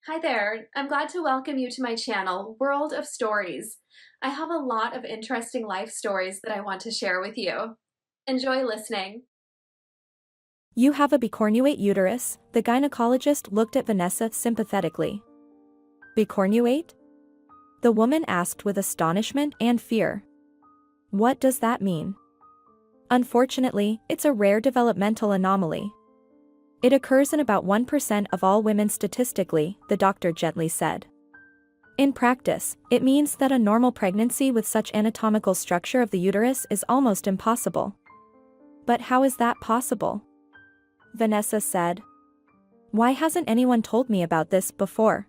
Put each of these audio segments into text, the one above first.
Hi there. I'm glad to welcome you to my channel, World of Stories. I have a lot of interesting life stories that I want to share with you. Enjoy listening. You have a bicornuate uterus, the gynecologist looked at Vanessa sympathetically. Bicornuate? The woman asked with astonishment and fear. What does that mean? Unfortunately, it's a rare developmental anomaly. It occurs in about 1% of all women statistically, the doctor gently said. In practice, it means that a normal pregnancy with such anatomical structure of the uterus is almost impossible. But how is that possible? Vanessa said. Why hasn't anyone told me about this before?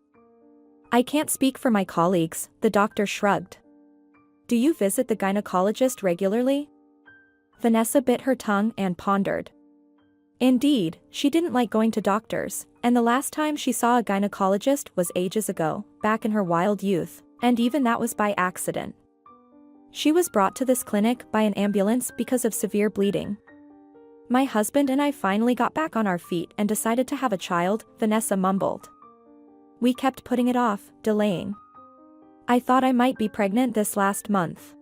I can't speak for my colleagues, the doctor shrugged. Do you visit the gynecologist regularly? Vanessa bit her tongue and pondered. Indeed, she didn't like going to doctors, and the last time she saw a gynecologist was ages ago, back in her wild youth, and even that was by accident. She was brought to this clinic by an ambulance because of severe bleeding. My husband and I finally got back on our feet and decided to have a child, Vanessa mumbled. We kept putting it off, delaying. I thought I might be pregnant this last month.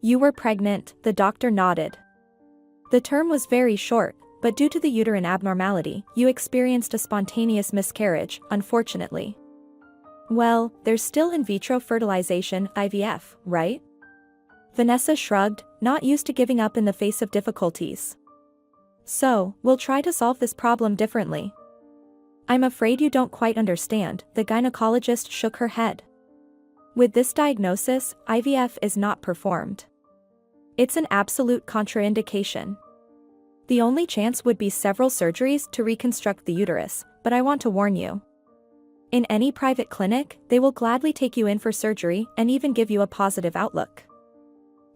You were pregnant, the doctor nodded. The term was very short, but due to the uterine abnormality, you experienced a spontaneous miscarriage, unfortunately. Well, there's still in vitro fertilization, IVF, right? Vanessa shrugged, not used to giving up in the face of difficulties. So, we'll try to solve this problem differently. I'm afraid you don't quite understand, the gynecologist shook her head. With this diagnosis, IVF is not performed. It's an absolute contraindication. The only chance would be several surgeries to reconstruct the uterus, but I want to warn you. In any private clinic, they will gladly take you in for surgery and even give you a positive outlook.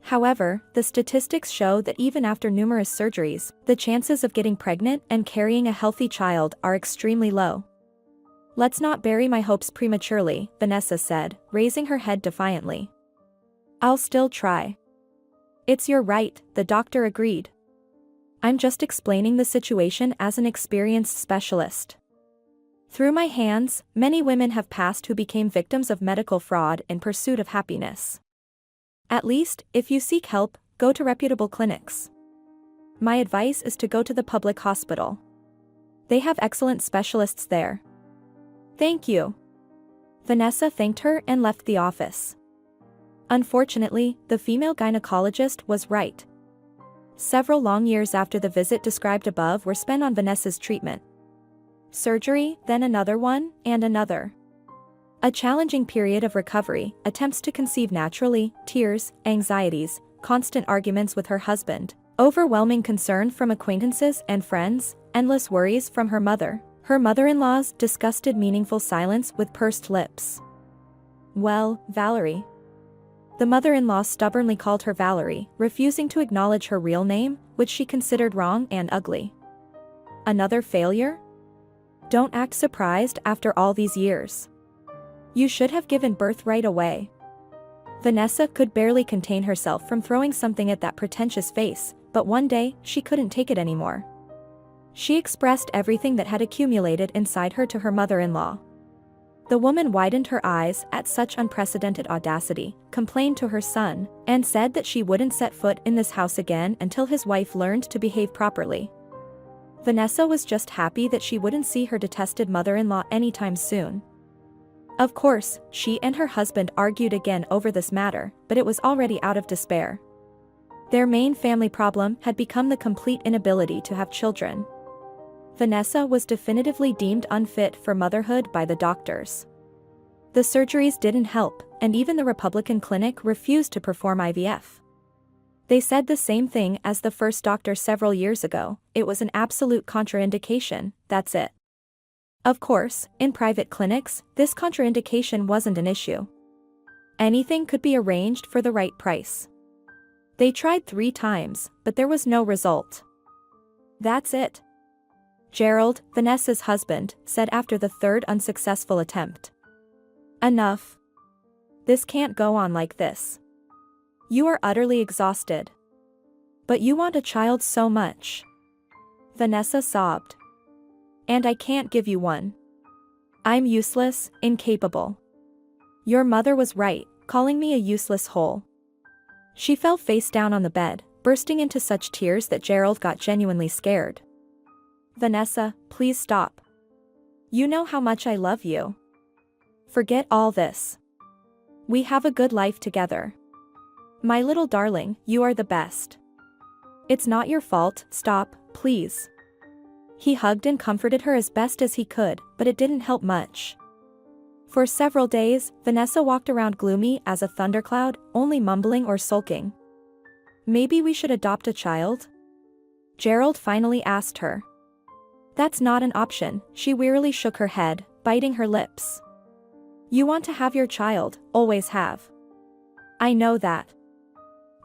However, the statistics show that even after numerous surgeries, the chances of getting pregnant and carrying a healthy child are extremely low. Let's not bury my hopes prematurely, Vanessa said, raising her head defiantly. I'll still try. It's your right, the doctor agreed. I'm just explaining the situation as an experienced specialist. Through my hands, many women have passed who became victims of medical fraud in pursuit of happiness. At least, if you seek help, go to reputable clinics. My advice is to go to the public hospital. They have excellent specialists there. Thank you. Vanessa thanked her and left the office. Unfortunately, the female gynecologist was right. Several long years after the visit described above were spent on Vanessa's treatment. Surgery, then another one, and another. A challenging period of recovery, attempts to conceive naturally, tears, anxieties, constant arguments with her husband, overwhelming concern from acquaintances and friends, endless worries from her mother. Her mother-in-law's disgusted meaningful silence with pursed lips. Well, Valerie. The mother-in-law stubbornly called her Valerie, refusing to acknowledge her real name, which she considered wrong and ugly. Another failure? Don't act surprised after all these years. You should have given birth right away. Vanessa could barely contain herself from throwing something at that pretentious face, but one day, she couldn't take it anymore. She expressed everything that had accumulated inside her to her mother-in-law. The woman widened her eyes at such unprecedented audacity, complained to her son, and said that she wouldn't set foot in this house again until his wife learned to behave properly. Vanessa was just happy that she wouldn't see her detested mother-in-law anytime soon. Of course, she and her husband argued again over this matter, but it was already out of despair. Their main family problem had become the complete inability to have children. Vanessa was definitively deemed unfit for motherhood by the doctors. The surgeries didn't help, and even the Republican clinic refused to perform IVF. They said the same thing as the first doctor several years ago, it was an absolute contraindication, that's it. Of course, in private clinics, this contraindication wasn't an issue. Anything could be arranged for the right price. They tried 3 times, but there was no result. That's it. Gerald, Vanessa's husband, said after the 3rd unsuccessful attempt. Enough. This can't go on like this. You are utterly exhausted. But you want a child so much. Vanessa sobbed. And I can't give you one. I'm useless, incapable. Your mother was right, calling me a useless hole. She fell face down on the bed, bursting into such tears that Gerald got genuinely scared. Vanessa, please stop. You know how much I love you. Forget all this. We have a good life together. My little darling, you are the best. It's not your fault, stop, please. He hugged and comforted her as best as he could, but it didn't help much. For several days, Vanessa walked around gloomy as a thundercloud, only mumbling or sulking. Maybe we should adopt a child? Gerald finally asked her. That's not an option, she wearily shook her head, biting her lips. You want to have your child, always have. I know that.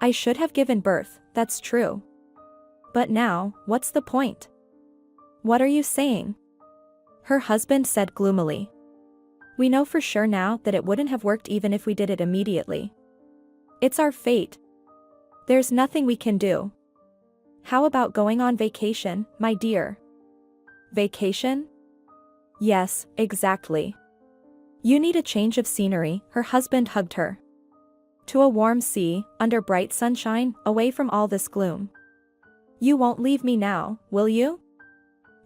I should have given birth, that's true. But now, what's the point? What are you saying? Her husband said gloomily. We know for sure now that it wouldn't have worked even if we did it immediately. It's our fate. There's nothing we can do. How about going on vacation, my dear? Vacation? Yes, exactly. You need a change of scenery, her husband hugged her. To a warm sea, under bright sunshine, away from all this gloom. You won't leave me now, will you?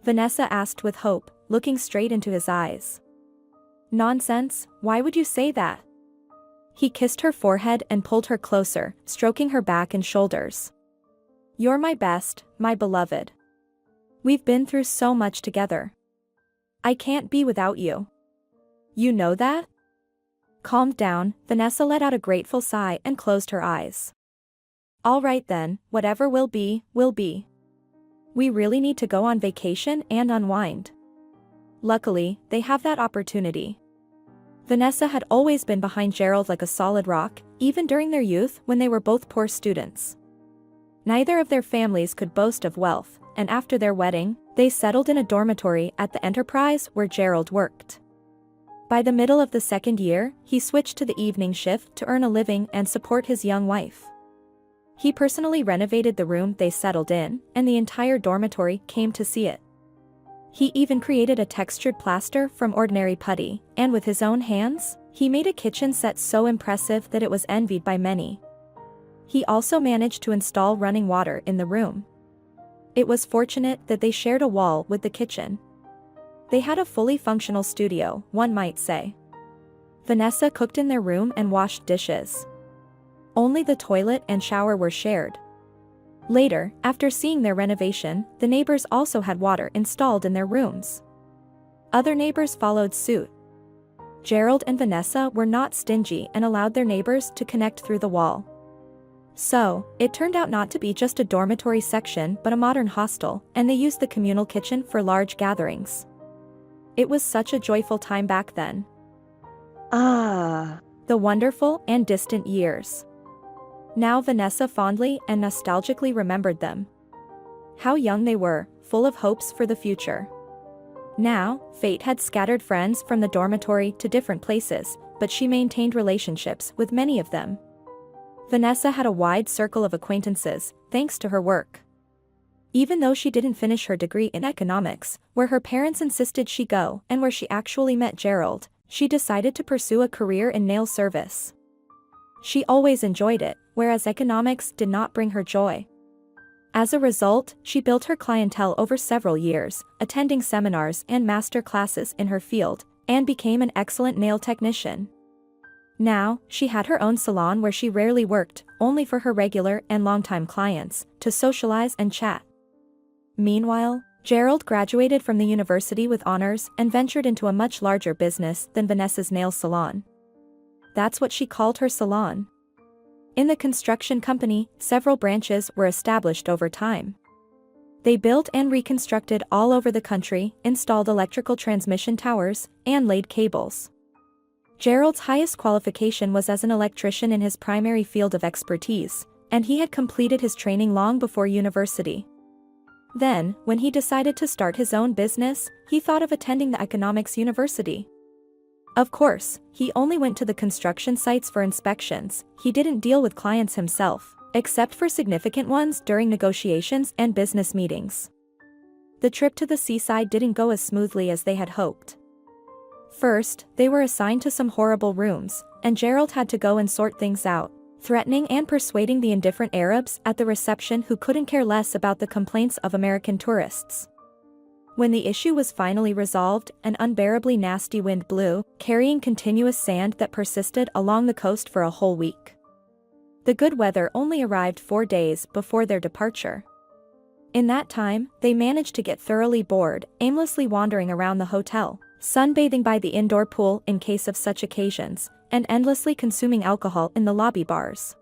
Vanessa asked with hope, looking straight into his eyes. Nonsense, why would you say that? He kissed her forehead and pulled her closer, stroking her back and shoulders. You're my best, my beloved. We've been through so much together. I can't be without you. You know that? Calmed down, Vanessa let out a grateful sigh and closed her eyes. All right then, whatever will be, will be. We really need to go on vacation and unwind. Luckily, they have that opportunity. Vanessa had always been behind Gerald like a solid rock, even during their youth when they were both poor students. Neither of their families could boast of wealth, and after their wedding, they settled in a dormitory at the enterprise where Gerald worked. By the middle of the second year, he switched to the evening shift to earn a living and support his young wife. He personally renovated the room they settled in, and the entire dormitory came to see it. He even created a textured plaster from ordinary putty, and with his own hands, he made a kitchen set so impressive that it was envied by many. He also managed to install running water in the room. It was fortunate that they shared a wall with the kitchen. They had a fully functional studio, one might say. Vanessa cooked in their room and washed dishes. Only the toilet and shower were shared. Later, after seeing their renovation, the neighbors also had water installed in their rooms. Other neighbors followed suit. Gerald and Vanessa were not stingy and allowed their neighbors to connect through the wall. So, it turned out not to be just a dormitory section but a modern hostel, and they used the communal kitchen for large gatherings. It was such a joyful time back then. The wonderful and distant years. Now Vanessa fondly and nostalgically remembered them. How young they were, full of hopes for the future. Now, fate had scattered friends from the dormitory to different places, but she maintained relationships with many of them. Vanessa had a wide circle of acquaintances, thanks to her work. Even though she didn't finish her degree in economics, where her parents insisted she go and where she actually met Gerald, she decided to pursue a career in nail service. She always enjoyed it, whereas economics did not bring her joy. As a result, she built her clientele over several years, attending seminars and master classes in her field, and became an excellent nail technician. Now, she had her own salon where she rarely worked, only for her regular and longtime clients, to socialize and chat. Meanwhile, Gerald graduated from the university with honors and ventured into a much larger business than Vanessa's nail salon. That's what she called her salon. In the construction company, several branches were established over time. They built and reconstructed all over the country, installed electrical transmission towers, and laid cables. Gerald's highest qualification was as an electrician in his primary field of expertise, and he had completed his training long before university. Then, when he decided to start his own business, he thought of attending the economics university. Of course, he only went to the construction sites for inspections. He didn't deal with clients himself, except for significant ones during negotiations and business meetings. The trip to the seaside didn't go as smoothly as they had hoped. First, they were assigned to some horrible rooms, and Gerald had to go and sort things out, threatening and persuading the indifferent Arabs at the reception who couldn't care less about the complaints of American tourists. When the issue was finally resolved, an unbearably nasty wind blew, carrying continuous sand that persisted along the coast for a whole week. The good weather only arrived 4 days before their departure. In that time, they managed to get thoroughly bored, aimlessly wandering around the hotel, sunbathing by the indoor pool in case of such occasions, and endlessly consuming alcohol in the lobby bars.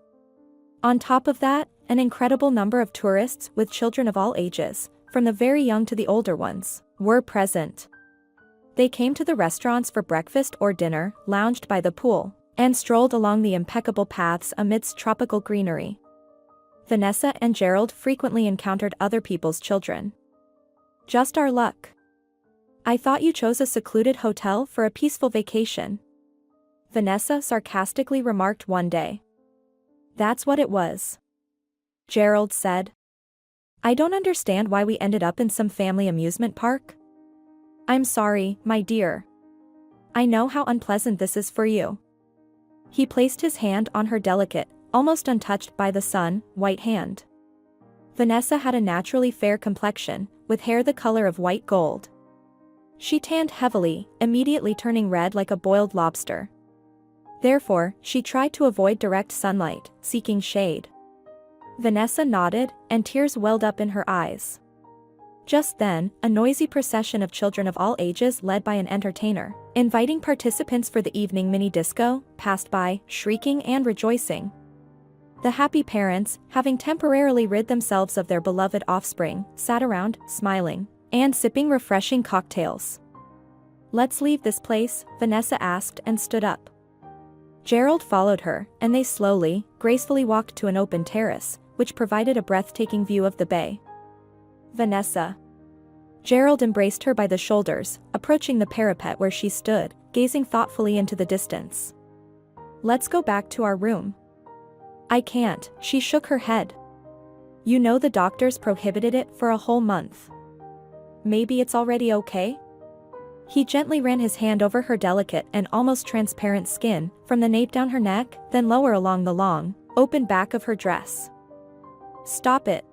On top of that, an incredible number of tourists with children of all ages, from the very young to the older ones, were present. They came to the restaurants for breakfast or dinner, lounged by the pool, and strolled along the impeccable paths amidst tropical greenery. Vanessa and Gerald frequently encountered other people's children. Just our luck. I thought you chose a secluded hotel for a peaceful vacation, Vanessa sarcastically remarked one day. That's what it was, Gerald said. I don't understand why we ended up in some family amusement park. I'm sorry, my dear. I know how unpleasant this is for you. He placed his hand on her delicate, almost untouched by the sun, white hand. Vanessa had a naturally fair complexion, with hair the color of white gold. She tanned heavily, immediately turning red like a boiled lobster. Therefore, she tried to avoid direct sunlight, seeking shade. Vanessa nodded, and tears welled up in her eyes. Just then, a noisy procession of children of all ages led by an entertainer, inviting participants for the evening mini-disco, passed by, shrieking and rejoicing. The happy parents, having temporarily rid themselves of their beloved offspring, sat around, smiling, and sipping refreshing cocktails. Let's leave this place, Vanessa asked and stood up. Gerald followed her, and they slowly, gracefully walked to an open terrace, which provided a breathtaking view of the bay. Vanessa. Gerald embraced her by the shoulders, approaching the parapet where she stood, gazing thoughtfully into the distance. Let's go back to our room. I can't, she shook her head. You know the doctors prohibited it for a whole month. Maybe it's already okay? He gently ran his hand over her delicate and almost transparent skin, from the nape down her neck, then lower along the long, open back of her dress. Stop it.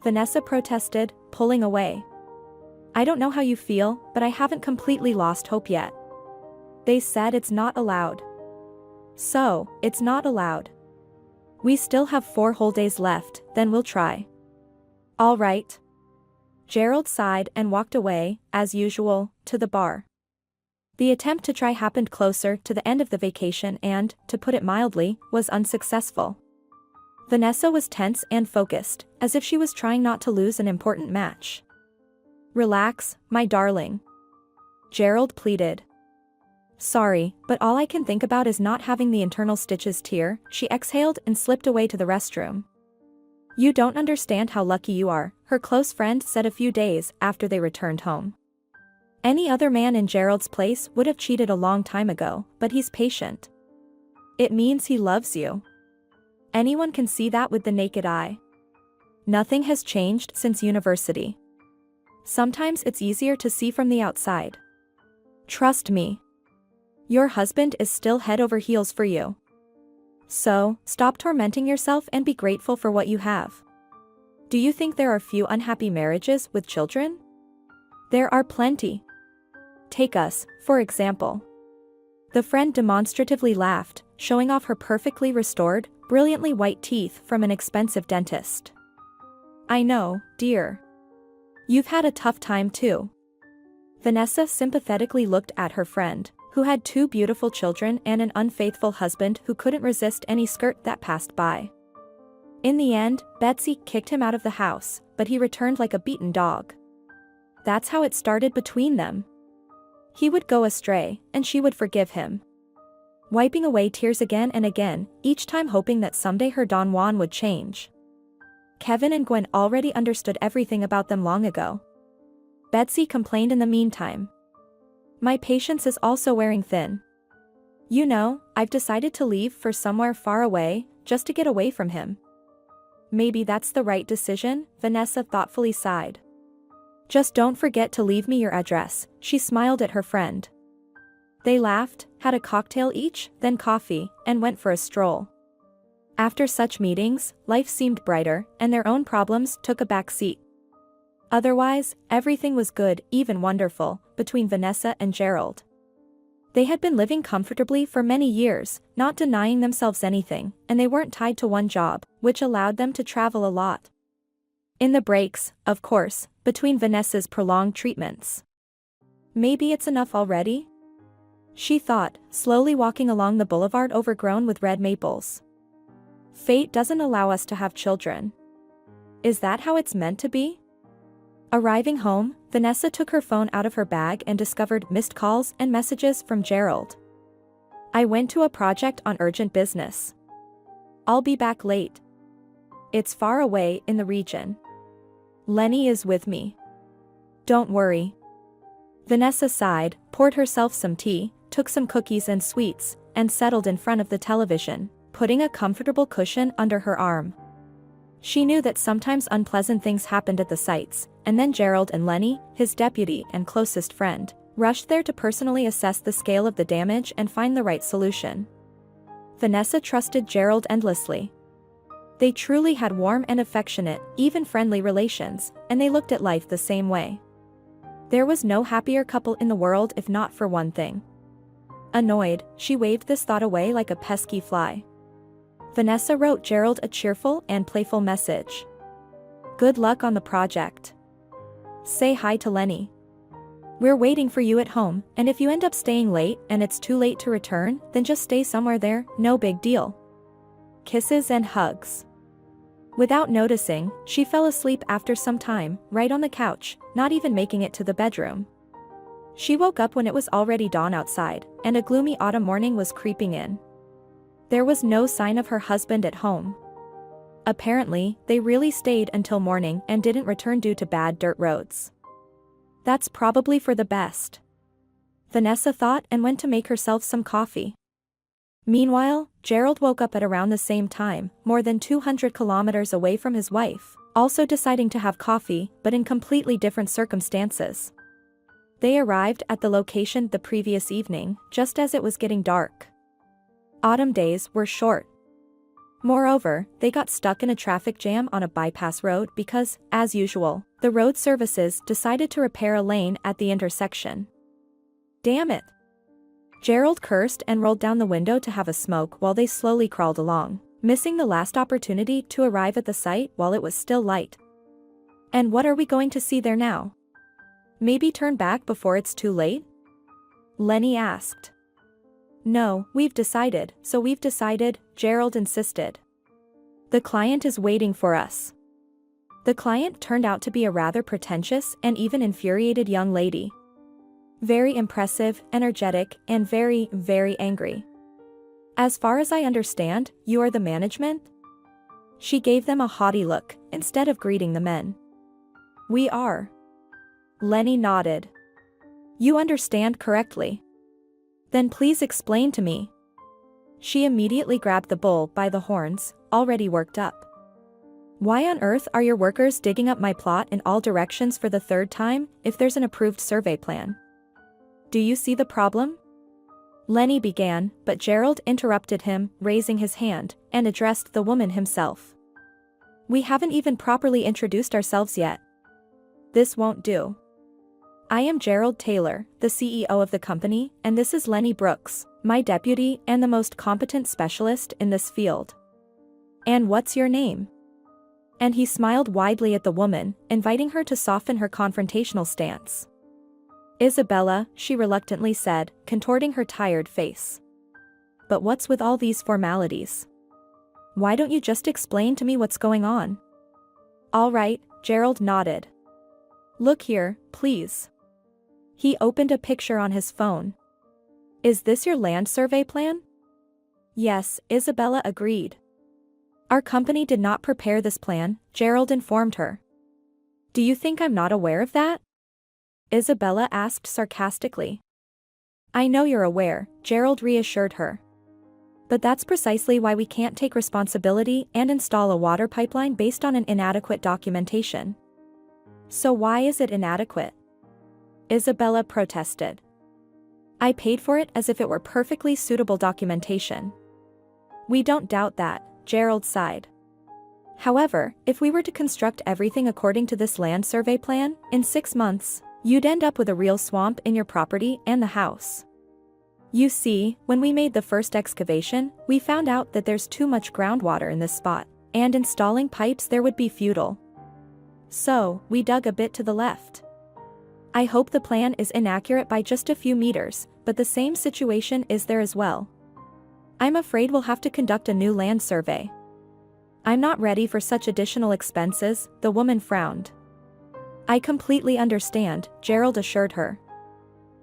Vanessa protested, pulling away. I don't know how you feel, but I haven't completely lost hope yet. They said it's not allowed. So, it's not allowed. We still have 4 whole days left, then we'll try. All right. Gerald sighed and walked away, as usual, to the bar. The attempt to try happened closer to the end of the vacation and, to put it mildly, was unsuccessful. Vanessa was tense and focused, as if she was trying not to lose an important match. Relax, my darling. Gerald pleaded. Sorry, but all I can think about is not having the internal stitches tear, she exhaled and slipped away to the restroom. You don't understand how lucky you are, her close friend said a few days after they returned home. Any other man in Gerald's place would have cheated a long time ago, but he's patient. It means he loves you. Anyone can see that with the naked eye. Nothing has changed since university. Sometimes it's easier to see from the outside. Trust me. Your husband is still head over heels for you. So, stop tormenting yourself and be grateful for what you have. Do you think there are few unhappy marriages with children? There are plenty. Take us, for example. The friend demonstratively laughed, showing off her perfectly restored, brilliantly white teeth from an expensive dentist. I know, dear. You've had a tough time too. Vanessa sympathetically looked at her friend, who had 2 beautiful children and an unfaithful husband who couldn't resist any skirt that passed by. In the end, Betsy kicked him out of the house, but he returned like a beaten dog. That's how it started between them. He would go astray, and she would forgive him. Wiping away tears again and again, each time hoping that someday her Don Juan would change. Kevin and Gwen already understood everything about them long ago. Betsy complained in the meantime. My patience is also wearing thin. You know, I've decided to leave for somewhere far away, just to get away from him. Maybe that's the right decision, Vanessa thoughtfully sighed. Just don't forget to leave me your address, she smiled at her friend. They laughed, had a cocktail each, then coffee, and went for a stroll. After such meetings, life seemed brighter, and their own problems took a back seat. Otherwise, everything was good, even wonderful, between Vanessa and Gerald. They had been living comfortably for many years, not denying themselves anything, and they weren't tied to one job, which allowed them to travel a lot. In the breaks, of course, between Vanessa's prolonged treatments. Maybe it's enough already? She thought, slowly walking along the boulevard overgrown with red maples. Fate doesn't allow us to have children. Is that how it's meant to be? Arriving home, Vanessa took her phone out of her bag and discovered missed calls and messages from Gerald. I went to a project on urgent business. I'll be back late. It's far away in the region. Lenny is with me. Don't worry. Vanessa sighed, poured herself some tea, took some cookies and sweets, and settled in front of the television, putting a comfortable cushion under her arm. She knew that sometimes unpleasant things happened at the sites, and then Gerald and Lenny, his deputy and closest friend, rushed there to personally assess the scale of the damage and find the right solution. Vanessa trusted Gerald endlessly. They truly had warm and affectionate, even friendly relations, and they looked at life the same way. There was no happier couple in the world if not for one thing. Annoyed, she waved this thought away like a pesky fly. Vanessa wrote Gerald a cheerful and playful message. Good luck on the project. Say hi to Lenny. We're waiting for you at home, and if you end up staying late and it's too late to return, then just stay somewhere there, no big deal. Kisses and hugs. Without noticing, she fell asleep after some time, right on the couch, not even making it to the bedroom. She woke up when it was already dawn outside, and a gloomy autumn morning was creeping in. There was no sign of her husband at home. Apparently, they really stayed until morning and didn't return due to bad dirt roads. That's probably for the best. Vanessa thought and went to make herself some coffee. Meanwhile, Gerald woke up at around the same time, more than 200 kilometers away from his wife, also deciding to have coffee, but in completely different circumstances. They arrived at the location the previous evening, just as it was getting dark. Autumn days were short. Moreover, they got stuck in a traffic jam on a bypass road because, as usual, the road services decided to repair a lane at the intersection. Damn it! Gerald cursed and rolled down the window to have a smoke while they slowly crawled along, missing the last opportunity to arrive at the site while it was still light. And what are we going to see there now? Maybe turn back before it's too late? Lenny asked. No, we've decided, Gerald insisted. The client is waiting for us. The client turned out to be a rather pretentious and even infuriated young lady. Very impressive, energetic, and very, very angry. As far as I understand, you are the management? She gave them a haughty look, instead of greeting the men. We are. Lenny nodded. You understand correctly. Then please explain to me. She immediately grabbed the bull by the horns, already worked up. Why on earth are your workers digging up my plot in all directions for the third time, if there's an approved survey plan? Do you see the problem? Lenny began, but Gerald interrupted him, raising his hand, and addressed the woman himself. We haven't even properly introduced ourselves yet. This won't do. I am Gerald Taylor, the CEO of the company, and this is Lenny Brooks, my deputy and the most competent specialist in this field. And what's your name? And he smiled widely at the woman, inviting her to soften her confrontational stance. Isabella, she reluctantly said, contorting her tired face. But what's with all these formalities? Why don't you just explain to me what's going on? All right, Gerald nodded. Look here, please. He opened a picture on his phone. Is this your land survey plan? Yes, Isabella agreed. Our company did not prepare this plan, Gerald informed her. Do you think I'm not aware of that? Isabella asked sarcastically. I know you're aware, Gerald reassured her. But that's precisely why we can't take responsibility and install a water pipeline based on an inadequate documentation. So why is it inadequate? Isabella protested. I paid for it as if it were perfectly suitable documentation. We don't doubt that, Gerald sighed. However, if we were to construct everything according to this land survey plan, in 6 months, you'd end up with a real swamp in your property and the house. You see, when we made the first excavation, we found out that there's too much groundwater in this spot, and installing pipes there would be futile. So, we dug a bit to the left. I hope the plan is inaccurate by just a few meters, but the same situation is there as well. I'm afraid we'll have to conduct a new land survey. I'm not ready for such additional expenses, the woman frowned. I completely understand, Gerald assured her.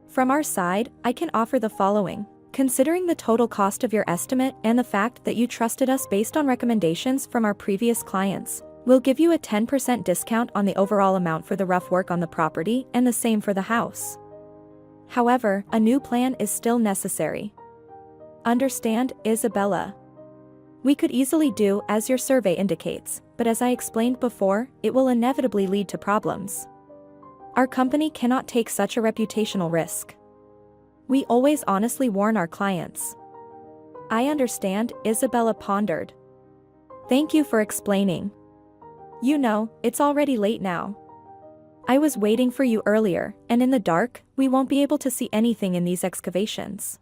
From our side, I can offer the following. Considering the total cost of your estimate and the fact that you trusted us based on recommendations from our previous clients, we'll give you a 10% discount on the overall amount for the rough work on the property and the same for the house. However, a new plan is still necessary. Understand, Isabella? We could easily do as your survey indicates, but as I explained before, it will inevitably lead to problems. Our company cannot take such a reputational risk. We always honestly warn our clients. I understand, Isabella pondered. Thank you for explaining. You know, it's already late now. I was waiting for you earlier, and in the dark, we won't be able to see anything in these excavations.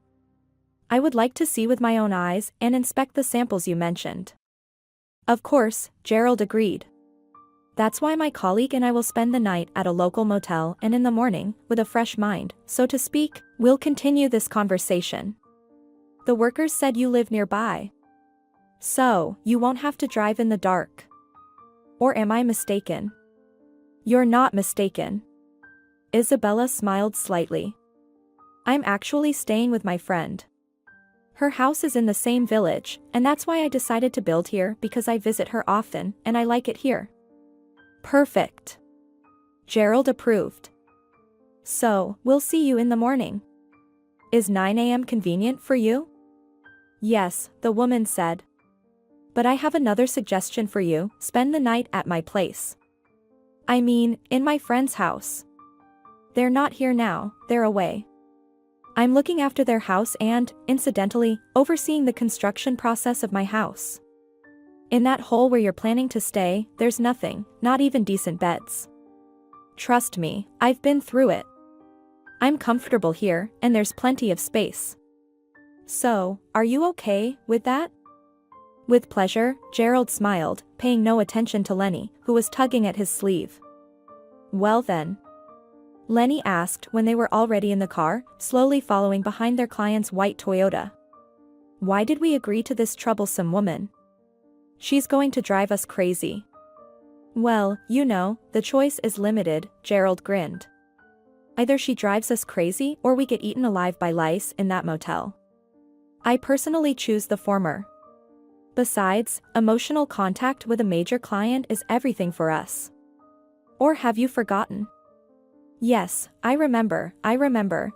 I would like to see with my own eyes and inspect the samples you mentioned. Of course, Gerald agreed. That's why my colleague and I will spend the night at a local motel, and in the morning, with a fresh mind, so to speak, we'll continue this conversation. The workers said you live nearby. So, you won't have to drive in the dark. Or am I mistaken? You're not mistaken. Isabella smiled slightly. I'm actually staying with my friend. Her house is in the same village, and that's why I decided to build here because I visit her often and I like it here. Perfect. Gerald approved. So, we'll see you in the morning. Is 9 a.m. convenient for you? Yes, the woman said. But I have another suggestion for you, spend the night at my place. I mean, in my friend's house. They're not here now, they're away. I'm looking after their house and, incidentally, overseeing the construction process of my house. In that hole where you're planning to stay, there's nothing, not even decent beds. Trust me, I've been through it. I'm comfortable here, and there's plenty of space. So, are you okay with that? With pleasure, Gerald smiled, paying no attention to Lenny, who was tugging at his sleeve. Well then. Lenny asked when they were already in the car, slowly following behind their client's white Toyota. Why did we agree to this troublesome woman? She's going to drive us crazy. Well, you know, the choice is limited, Gerald grinned. Either she drives us crazy or we get eaten alive by lice in that motel. I personally choose the former. Besides, emotional contact with a major client is everything for us. Or have you forgotten? Yes, I remember,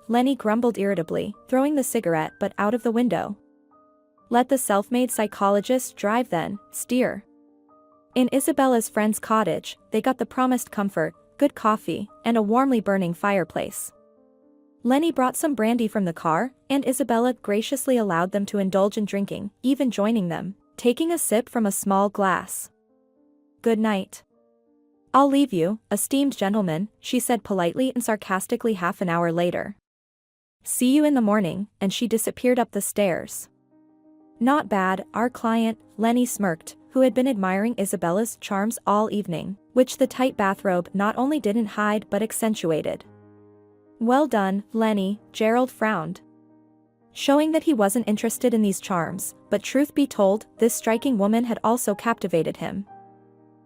Lenny grumbled irritably, throwing the cigarette butt out of the window. Let the self-made psychologist drive then, steer. In Isabella's friend's cottage, they got the promised comfort, good coffee, and a warmly burning fireplace. Lenny brought some brandy from the car, and Isabella graciously allowed them to indulge in drinking, even joining them, taking a sip from a small glass. Good night. I'll leave you, esteemed gentleman, she said politely and sarcastically half an hour later. See you in the morning, and she disappeared up the stairs. Not bad, our client, Lenny smirked, who had been admiring Isabella's charms all evening, which the tight bathrobe not only didn't hide but accentuated. Well done, Lenny, Gerald frowned. Showing that he wasn't interested in these charms, but truth be told, this striking woman had also captivated him.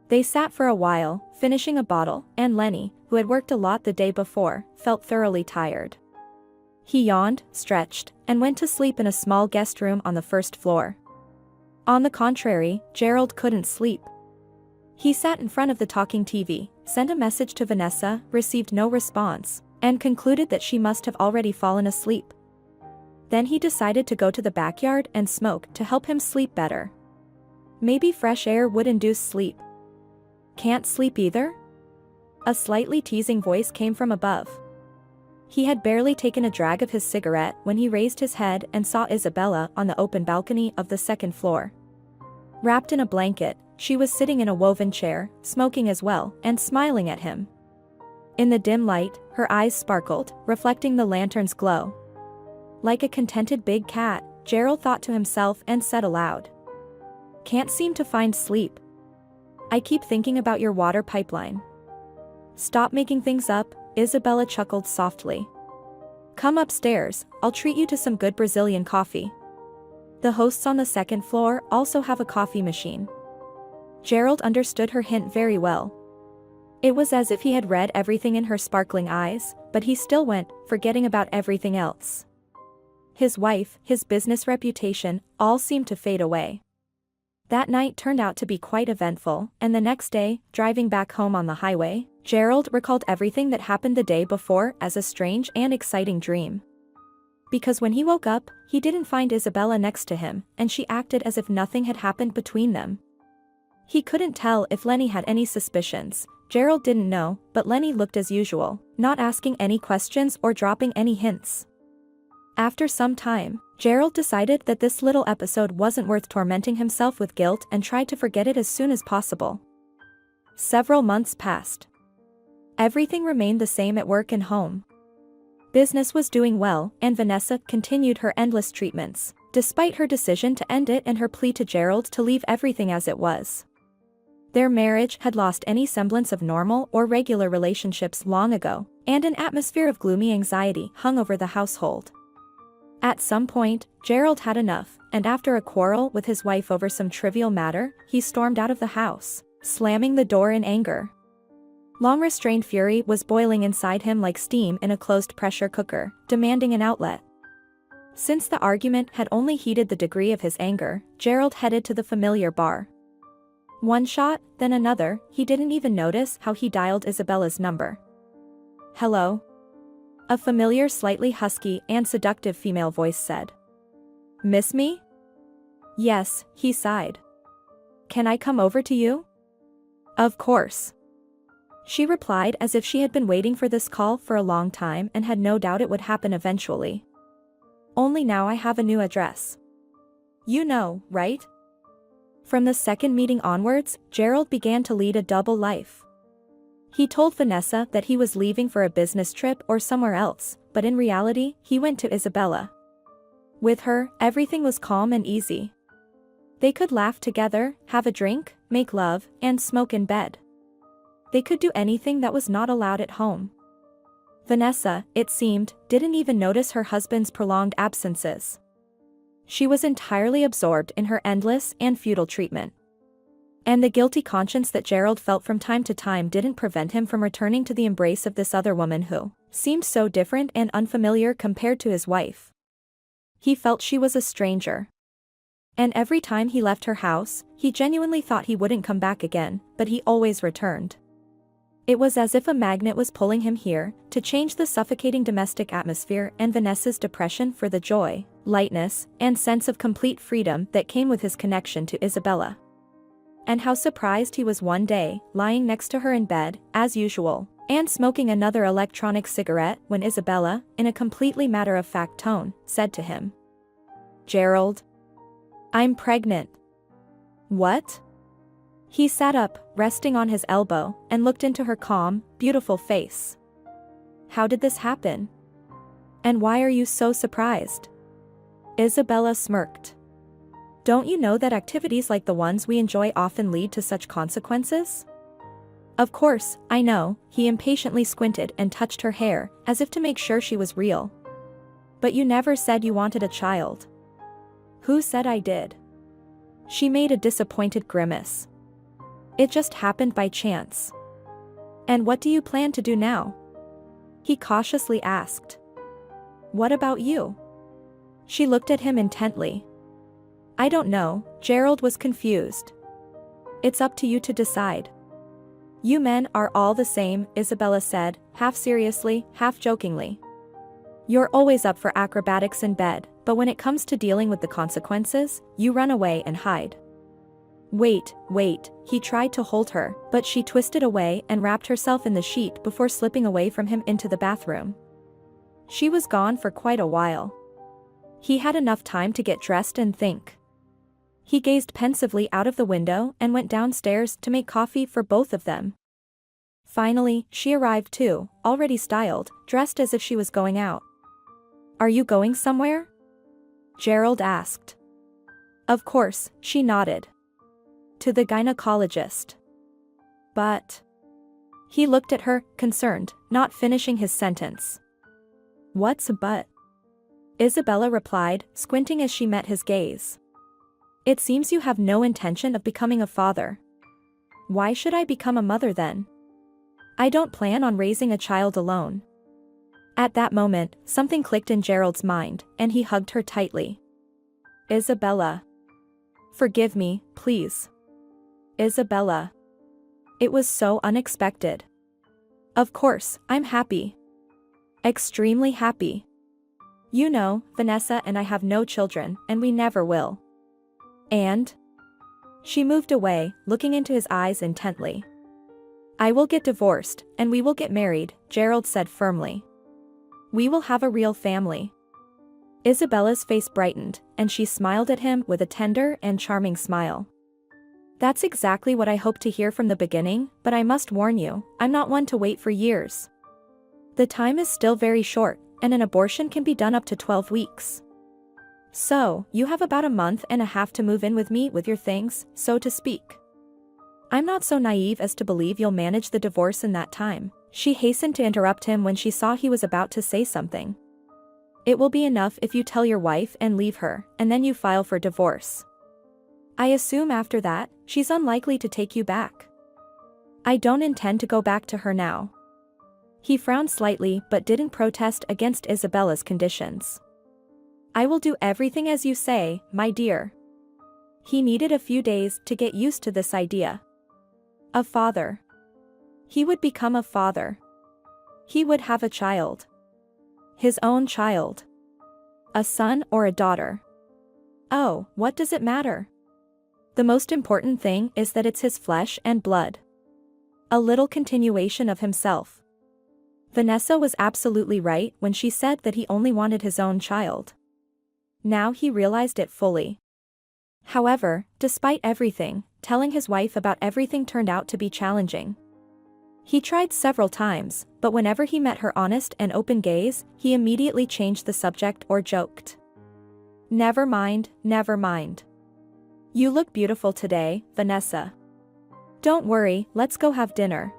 They sat for a while, finishing a bottle, and Lenny, who had worked a lot the day before, felt thoroughly tired. He yawned, stretched, and went to sleep in a small guest room on the first floor. On the contrary, Gerald couldn't sleep. He sat in front of the talking TV, sent a message to Vanessa, received no response, and concluded that she must have already fallen asleep. Then he decided to go to the backyard and smoke to help him sleep better. Maybe fresh air would induce sleep. Can't sleep either? A slightly teasing voice came from above. He had barely taken a drag of his cigarette when he raised his head and saw Isabella on the open balcony of the second floor. Wrapped in a blanket, she was sitting in a woven chair, smoking as well, and smiling at him. In the dim light, her eyes sparkled, reflecting the lantern's glow. Like a contented big cat, Gerald thought to himself and said aloud, "Can't seem to find sleep. I keep thinking about your water pipeline." "Stop making things up," Isabella chuckled softly. "Come upstairs, I'll treat you to some good Brazilian coffee. The hosts on the second floor also have a coffee machine." Gerald understood her hint very well. It was as if he had read everything in her sparkling eyes, but he still went, forgetting about everything else. His wife, his business reputation, all seemed to fade away. That night turned out to be quite eventful, and the next day, driving back home on the highway, Gerald recalled everything that happened the day before as a strange and exciting dream. Because when he woke up, he didn't find Isabella next to him, and she acted as if nothing had happened between them. He couldn't tell if Lenny had any suspicions. Gerald didn't know, but Lenny looked as usual, not asking any questions or dropping any hints. After some time, Gerald decided that this little episode wasn't worth tormenting himself with guilt and tried to forget it as soon as possible. Several months passed. Everything remained the same at work and home. Business was doing well, and Vanessa continued her endless treatments, despite her decision to end it and her plea to Gerald to leave everything as it was. Their marriage had lost any semblance of normal or regular relationships long ago, and an atmosphere of gloomy anxiety hung over the household. At some point, Gerald had enough, and after a quarrel with his wife over some trivial matter, he stormed out of the house, slamming the door in anger. Long-restrained fury was boiling inside him like steam in a closed pressure cooker, demanding an outlet. Since the argument had only heated the degree of his anger, Gerald headed to the familiar bar. One shot, then another, he didn't even notice how he dialed Isabella's number. "Hello?" A familiar, slightly husky and seductive female voice said. "Miss me?" "Yes," he sighed. "Can I come over to you?" "Of course," she replied as if she had been waiting for this call for a long time and had no doubt it would happen eventually. "Only now I have a new address. You know, right?" From the second meeting onwards, Gerald began to lead a double life. He told Vanessa that he was leaving for a business trip or somewhere else, but in reality, he went to Isabella. With her, everything was calm and easy. They could laugh together, have a drink, make love, and smoke in bed. They could do anything that was not allowed at home. Vanessa, it seemed, didn't even notice her husband's prolonged absences. She was entirely absorbed in her endless and futile treatment. And the guilty conscience that Gerald felt from time to time didn't prevent him from returning to the embrace of this other woman who seemed so different and unfamiliar compared to his wife. He felt she was a stranger. And every time he left her house, he genuinely thought he wouldn't come back again, but he always returned. It was as if a magnet was pulling him here, to change the suffocating domestic atmosphere and Vanessa's depression for the joy, lightness, and sense of complete freedom that came with his connection to Isabella. And how surprised he was one day, lying next to her in bed, as usual, and smoking another electronic cigarette when Isabella, in a completely matter-of-fact tone, said to him, "Gerald, I'm pregnant." "What?" He sat up, resting on his elbow, and looked into her calm, beautiful face. "How did this happen? And why are you so surprised?" Isabella smirked. "Don't you know that activities like the ones we enjoy often lead to such consequences?" "Of course, I know," he impatiently squinted and touched her hair, as if to make sure she was real. "But you never said you wanted a child." "Who said I did?" She made a disappointed grimace. "It just happened by chance." "And what do you plan to do now?" he cautiously asked. "What about you?" She looked at him intently. "I don't know," Gerald was confused. "It's up to you to decide." "You men are all the same," Isabella said, half seriously, half jokingly. "You're always up for acrobatics in bed, but when it comes to dealing with the consequences, you run away and hide." Wait, he tried to hold her, but she twisted away and wrapped herself in the sheet before slipping away from him into the bathroom. She was gone for quite a while. He had enough time to get dressed and think. He gazed pensively out of the window and went downstairs to make coffee for both of them. Finally, she arrived too, already styled, dressed as if she was going out. "Are you going somewhere?" Gerald asked. Of course, she nodded. "To the gynecologist." "But..." He looked at her, concerned, not finishing his sentence. "What's a but?" Isabella replied, squinting as she met his gaze. "It seems you have no intention of becoming a father." "Why should I become a mother then? I don't plan on raising a child alone." At that moment, something clicked in Gerald's mind, and he hugged her tightly. "Isabella. Forgive me, please. Isabella." It was so unexpected. "Of course, I'm happy. Extremely happy. You know, Vanessa and I have no children, and we never will." "And?" She moved away, looking into his eyes intently. "I will get divorced, and we will get married," Gerald said firmly. "We will have a real family." Isabella's face brightened, and she smiled at him with a tender and charming smile. "That's exactly what I hoped to hear from the beginning, but I must warn you, I'm not one to wait for years. The time is still very short, and an abortion can be done up to 12 weeks. So, you have about a month and a half to move in with me with your things, so to speak. I'm not so naive as to believe you'll manage the divorce in that time." She hastened to interrupt him when she saw he was about to say something. "It will be enough if you tell your wife and leave her, and then you file for divorce. I assume after that, she's unlikely to take you back." "I don't intend to go back to her now." He frowned slightly but didn't protest against Isabella's conditions. "I will do everything as you say, my dear." He needed a few days to get used to this idea. A father. He would become a father. He would have a child. His own child. A son or a daughter. Oh, what does it matter? The most important thing is that it's his flesh and blood. A little continuation of himself. Vanessa was absolutely right when she said that he only wanted his own child. Now he realized it fully. However, despite everything, telling his wife about everything turned out to be challenging. He tried several times, but whenever he met her honest and open gaze, he immediately changed the subject or joked. Never mind, never mind. You look beautiful today, Vanessa. Don't worry, let's go have dinner."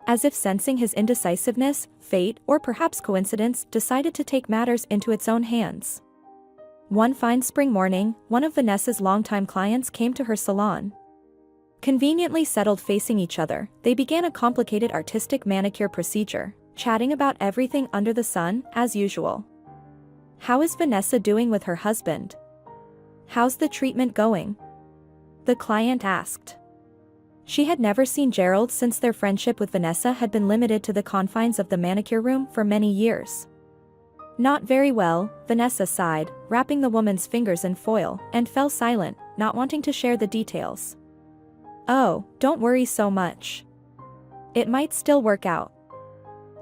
As if sensing his indecisiveness, fate, or perhaps coincidence, decided to take matters into its own hands. One fine spring morning, one of Vanessa's longtime clients came to her salon. Conveniently settled facing each other, they began a complicated artistic manicure procedure, chatting about everything under the sun, as usual. "How is Vanessa doing with her husband? How's the treatment going?" the client asked. She had never seen Gerald since their friendship with Vanessa had been limited to the confines of the manicure room for many years. "Not very well," Vanessa sighed, wrapping the woman's fingers in foil, and fell silent, not wanting to share the details. "Oh, don't worry so much. It might still work out.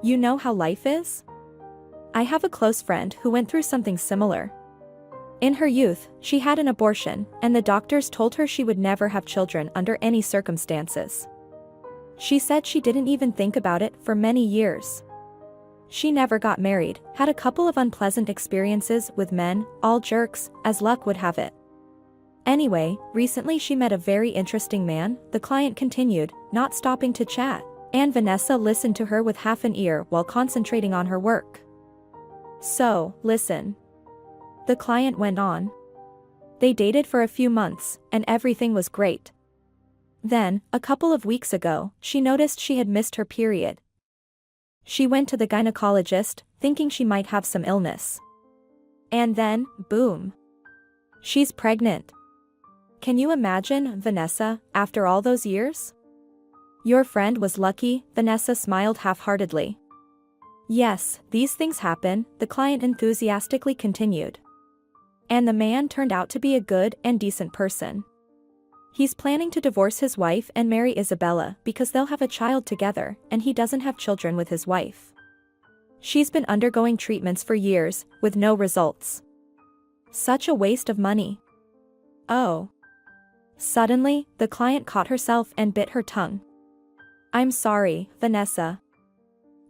You know how life is? I have a close friend who went through something similar. In her youth, she had an abortion, and the doctors told her she would never have children under any circumstances. She said she didn't even think about it for many years. She never got married, had a couple of unpleasant experiences with men, all jerks, as luck would have it. Anyway, recently she met a very interesting man," the client continued, not stopping to chat, and Vanessa listened to her with half an ear while concentrating on her work. "So, listen," the client went on. "They dated for a few months, and everything was great. Then, a couple of weeks ago, she noticed she had missed her period. She went to the gynecologist, thinking she might have some illness. And then, boom. She's pregnant. Can you imagine, Vanessa, after all those years?" "Your friend was lucky," Vanessa smiled half-heartedly. "Yes, these things happen," the client enthusiastically continued. "And the man turned out to be a good and decent person. He's planning to divorce his wife and marry Isabella because they'll have a child together, and he doesn't have children with his wife. She's been undergoing treatments for years, with no results. Such a waste of money. Oh. Suddenly, the client caught herself and bit her tongue. I'm sorry, Vanessa.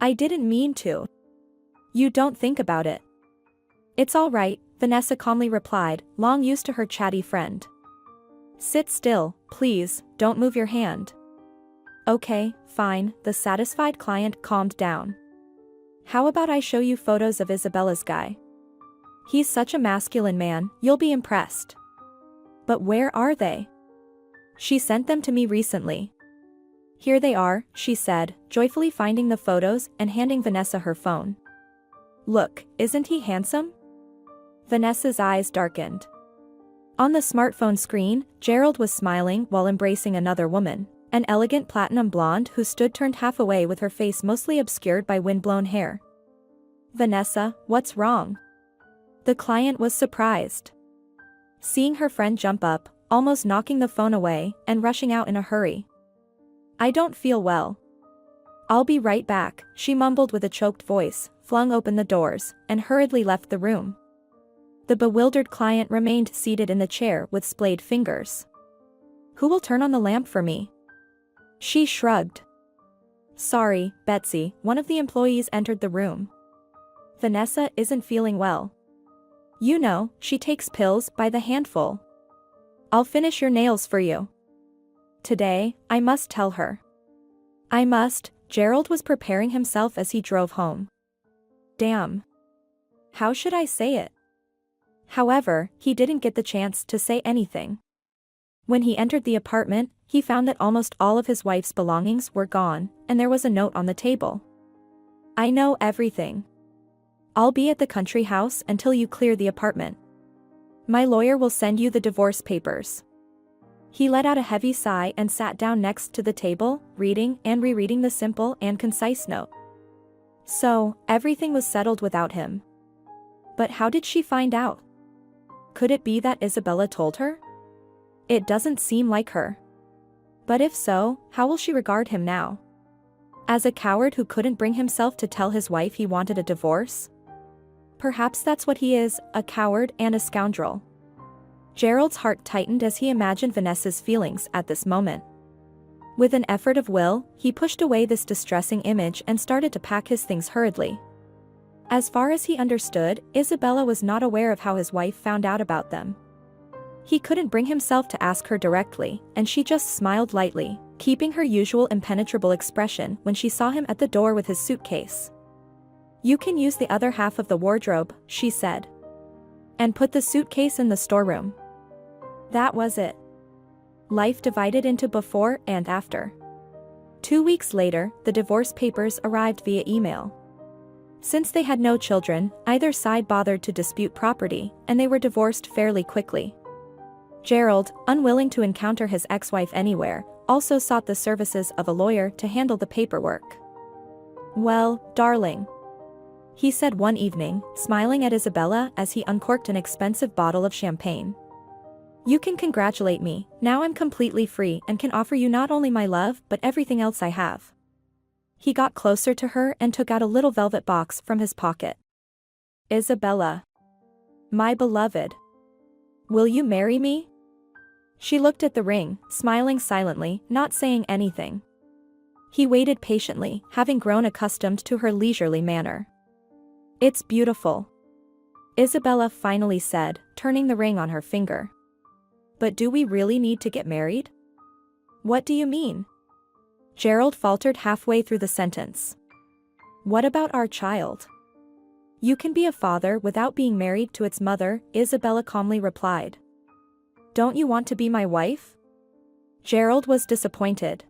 I didn't mean to. You don't think about it. It's all right, Vanessa calmly replied, long used to her chatty friend. Sit still, please, don't move your hand. Okay, fine, the satisfied client calmed down. How about I show you photos of Isabella's guy? He's such a masculine man, you'll be impressed. But where are they? She sent them to me recently. Here they are, she said, joyfully finding the photos and handing Vanessa her phone. Look, isn't he handsome? Vanessa's eyes darkened. On the smartphone screen, Gerald was smiling while embracing another woman, an elegant platinum blonde who stood turned half away with her face mostly obscured by windblown hair. Vanessa, what's wrong? The client was surprised. Seeing her friend jump up, almost knocking the phone away, and rushing out in a hurry. I don't feel well. I'll be right back, she mumbled with a choked voice, flung open the doors, and hurriedly left the room. The bewildered client remained seated in the chair with splayed fingers. Who will turn on the lamp for me? She shrugged. Sorry, Betsy, one of the employees entered the room. Vanessa isn't feeling well. You know, she takes pills by the handful. I'll finish your nails for you. Today, I must tell her. I must, Gerald was preparing himself as he drove home. Damn. How should I say it? However, he didn't get the chance to say anything. When he entered the apartment, he found that almost all of his wife's belongings were gone, and there was a note on the table. I know everything. I'll be at the country house until you clear the apartment. My lawyer will send you the divorce papers. He let out a heavy sigh and sat down next to the table, reading and rereading the simple and concise note. So, everything was settled without him. But how did she find out? Could it be that Isabella told her? It doesn't seem like her. But if so, how will she regard him now? As a coward who couldn't bring himself to tell his wife he wanted a divorce? Perhaps that's what he is, a coward and a scoundrel. Gerald's heart tightened as he imagined Vanessa's feelings at this moment. With an effort of will, he pushed away this distressing image and started to pack his things hurriedly. As far as he understood, Isabella was not aware of how his wife found out about them. He couldn't bring himself to ask her directly, and she just smiled lightly, keeping her usual impenetrable expression when she saw him at the door with his suitcase. You can use the other half of the wardrobe, she said. And put the suitcase in the storeroom. That was it. Life divided into before and after. 2 weeks later, the divorce papers arrived via email. Since they had no children, either side bothered to dispute property, and they were divorced fairly quickly. Gerald, unwilling to encounter his ex-wife anywhere, also sought the services of a lawyer to handle the paperwork. Well, darling, he said one evening, smiling at Isabella as he uncorked an expensive bottle of champagne. You can congratulate me, now I'm completely free and can offer you not only my love but everything else I have. He got closer to her and took out a little velvet box from his pocket. Isabella. My beloved. Will you marry me? She looked at the ring, smiling silently, not saying anything. He waited patiently, having grown accustomed to her leisurely manner. It's beautiful. Isabella finally said, turning the ring on her finger. But do we really need to get married? What do you mean? Gerald faltered halfway through the sentence. What about our child? You can be a father without being married to its mother, Isabella calmly replied. Don't you want to be my wife? Gerald was disappointed.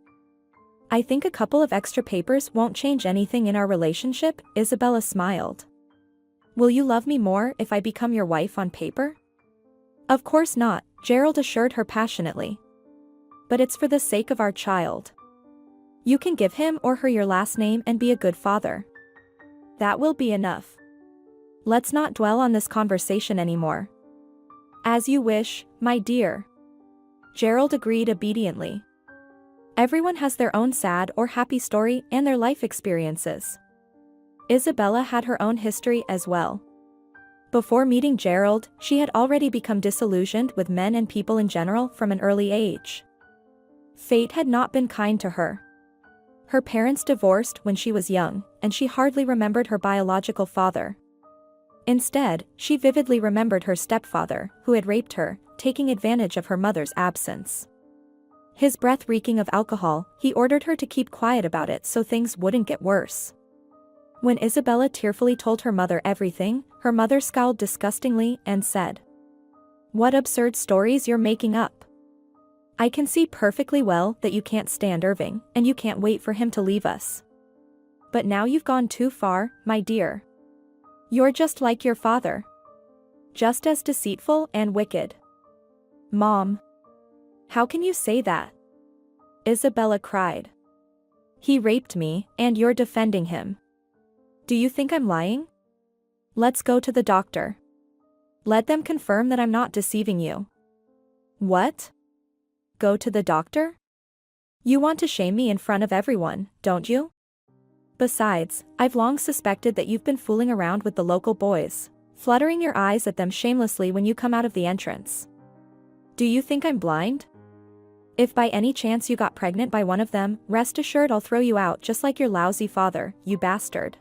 I think a couple of extra papers won't change anything in our relationship, Isabella smiled. Will you love me more if I become your wife on paper? Of course not, Gerald assured her passionately. But it's for the sake of our child. You can give him or her your last name and be a good father. That will be enough. Let's not dwell on this conversation anymore. As you wish, my dear. Gerald agreed obediently. Everyone has their own sad or happy story and their life experiences. Isabella had her own history as well. Before meeting Gerald, she had already become disillusioned with men and people in general from an early age. Fate had not been kind to her. Her parents divorced when she was young, and she hardly remembered her biological father. Instead, she vividly remembered her stepfather, who had raped her, taking advantage of her mother's absence. His breath reeking of alcohol, he ordered her to keep quiet about it so things wouldn't get worse. When Isabella tearfully told her mother everything, her mother scowled disgustingly and said, "What absurd stories you're making up. I can see perfectly well that you can't stand Irving, and you can't wait for him to leave us. But now you've gone too far, my dear. You're just like your father. Just as deceitful and wicked." "Mom. How can you say that?" Isabella cried. "He raped me, and you're defending him. Do you think I'm lying? Let's go to the doctor. Let them confirm that I'm not deceiving you." "What? Go to the doctor? You want to shame me in front of everyone, don't you? Besides, I've long suspected that you've been fooling around with the local boys, fluttering your eyes at them shamelessly when you come out of the entrance. Do you think I'm blind? If by any chance you got pregnant by one of them, rest assured I'll throw you out just like your lousy father, you bastard.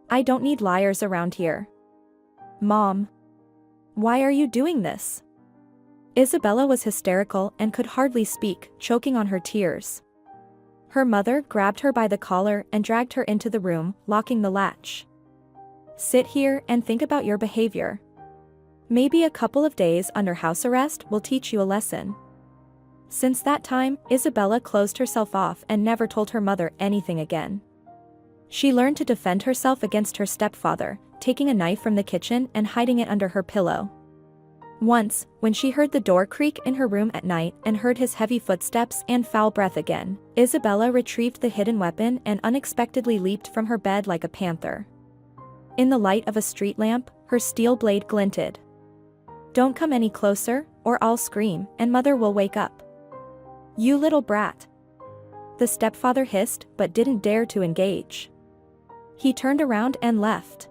I don't need liars around here." "Mom. Why are you doing this?" Isabella was hysterical and could hardly speak, choking on her tears. Her mother grabbed her by the collar and dragged her into the room, locking the latch. "Sit here and think about your behavior. Maybe a couple of days under house arrest will teach you a lesson." Since that time, Isabella closed herself off and never told her mother anything again. She learned to defend herself against her stepfather, taking a knife from the kitchen and hiding it under her pillow. Once, when she heard the door creak in her room at night and heard his heavy footsteps and foul breath again, Isabella retrieved the hidden weapon and unexpectedly leaped from her bed like a panther. In the light of a street lamp, her steel blade glinted. "Don't come any closer, or I'll scream, and Mother will wake up." "You little brat." The stepfather hissed but didn't dare to engage. He turned around and left.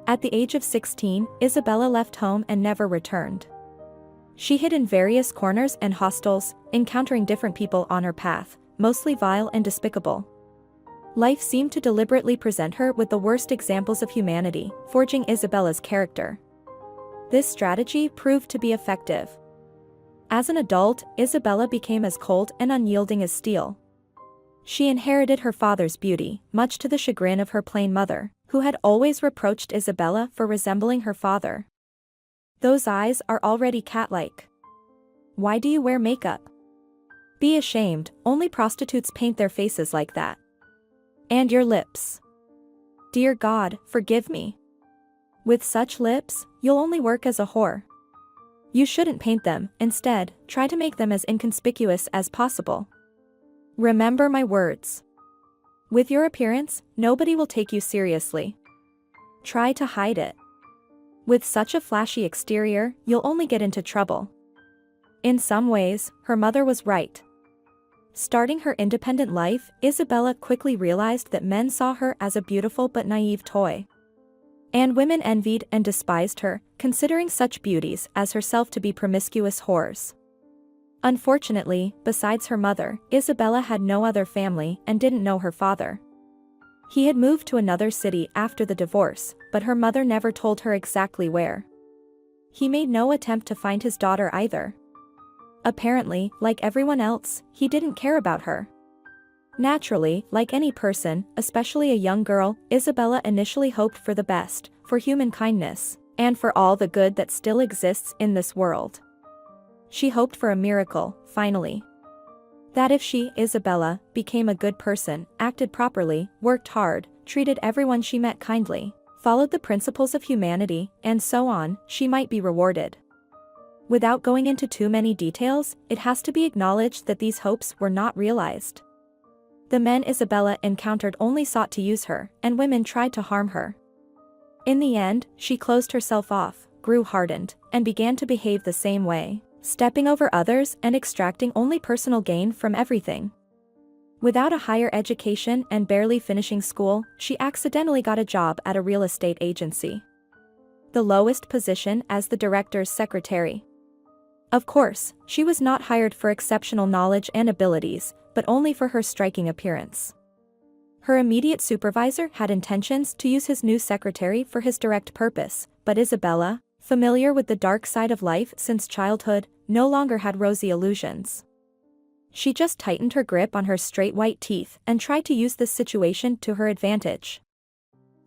At the age of 16, Isabella left home and never returned. She hid in various corners and hostels, encountering different people on her path, mostly vile and despicable. Life seemed to deliberately present her with the worst examples of humanity, forging Isabella's character. This strategy proved to be effective. As an adult, Isabella became as cold and unyielding as steel. She inherited her father's beauty, much to the chagrin of her plain mother, who had always reproached Isabella for resembling her father. "Those eyes are already cat-like. Why do you wear makeup? Be ashamed, only prostitutes paint their faces like that. And your lips. Dear God, forgive me. With such lips, you'll only work as a whore. You shouldn't paint them, instead, try to make them as inconspicuous as possible. Remember my words. With your appearance, nobody will take you seriously. Try to hide it. With such a flashy exterior, you'll only get into trouble." In some ways, her mother was right. Starting her independent life, Isabella quickly realized that men saw her as a beautiful but naive toy. And women envied and despised her, considering such beauties as herself to be promiscuous whores. Unfortunately, besides her mother, Isabella had no other family and didn't know her father. He had moved to another city after the divorce, but her mother never told her exactly where. He made no attempt to find his daughter either. Apparently, like everyone else, he didn't care about her. Naturally, like any person, especially a young girl, Isabella initially hoped for the best, for human kindness, and for all the good that still exists in this world. She hoped for a miracle, finally. That if she, Isabella, became a good person, acted properly, worked hard, treated everyone she met kindly, followed the principles of humanity, and so on, she might be rewarded. Without going into too many details, it has to be acknowledged that these hopes were not realized. The men Isabella encountered only sought to use her, and women tried to harm her. In the end, she closed herself off, grew hardened, and began to behave the same way, stepping over others and extracting only personal gain from everything. Without a higher education and barely finishing school, she accidentally got a job at a real estate agency. The lowest position as the director's secretary. Of course, she was not hired for exceptional knowledge and abilities, but only for her striking appearance. Her immediate supervisor had intentions to use his new secretary for his direct purpose, but Isabella, familiar with the dark side of life since childhood, no longer had rosy illusions. She just tightened her grip on her straight white teeth and tried to use this situation to her advantage.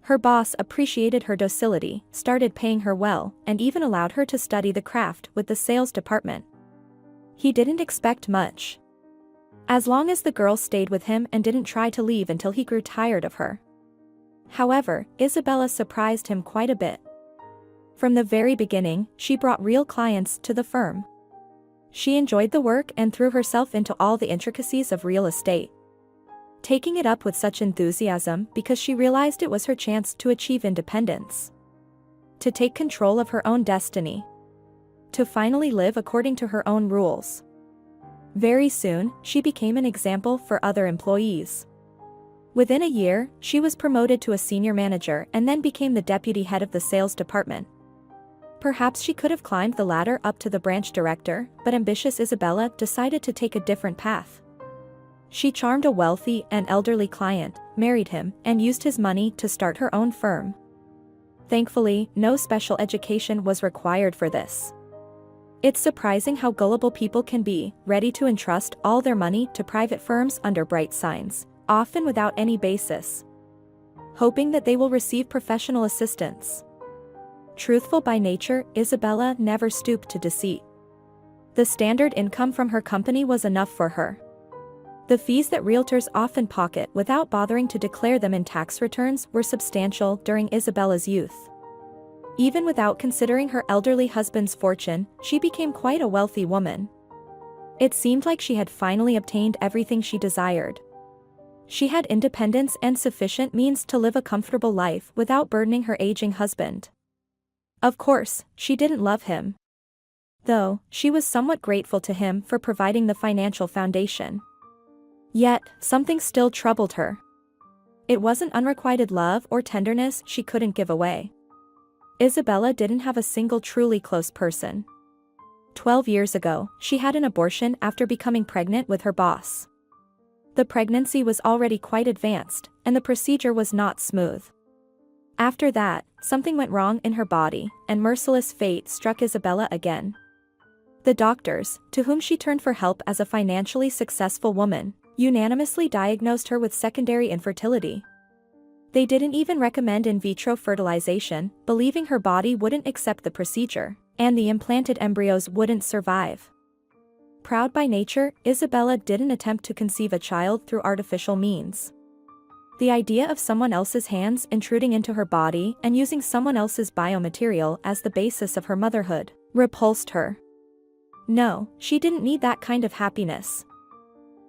Her boss appreciated her docility, started paying her well, and even allowed her to study the craft with the sales department. He didn't expect much. As long as the girl stayed with him and didn't try to leave until he grew tired of her. However, Isabella surprised him quite a bit. From the very beginning, she brought real clients to the firm. She enjoyed the work and threw herself into all the intricacies of real estate, taking it up with such enthusiasm because she realized it was her chance to achieve independence, to take control of her own destiny, to finally live according to her own rules. Very soon, she became an example for other employees. Within a year, she was promoted to a senior manager and then became the deputy head of the sales department. Perhaps she could have climbed the ladder up to the branch director, but ambitious Isabella decided to take a different path. She charmed a wealthy and elderly client, married him, and used his money to start her own firm. Thankfully, no special education was required for this. It's surprising how gullible people can be, ready to entrust all their money to private firms under bright signs, often without any basis, hoping that they will receive professional assistance. Truthful by nature, Isabella never stooped to deceit. The standard income from her company was enough for her. The fees that realtors often pocket without bothering to declare them in tax returns were substantial during Isabella's youth. Even without considering her elderly husband's fortune, she became quite a wealthy woman. It seemed like she had finally obtained everything she desired. She had independence and sufficient means to live a comfortable life without burdening her aging husband. Of course, she didn't love him, though she was somewhat grateful to him for providing the financial foundation. Yet, something still troubled her. It wasn't unrequited love or tenderness she couldn't give away. Isabella didn't have a single truly close person. 12 years ago, she had an abortion after becoming pregnant with her boss. The pregnancy was already quite advanced, and the procedure was not smooth. After that, something went wrong in her body, and merciless fate struck Isabella again. The doctors, to whom she turned for help as a financially successful woman, unanimously diagnosed her with secondary infertility. They didn't even recommend in vitro fertilization, believing her body wouldn't accept the procedure, and the implanted embryos wouldn't survive. Proud by nature, Isabella didn't attempt to conceive a child through artificial means. The idea of someone else's hands intruding into her body and using someone else's biomaterial as the basis of her motherhood repulsed her. No, she didn't need that kind of happiness.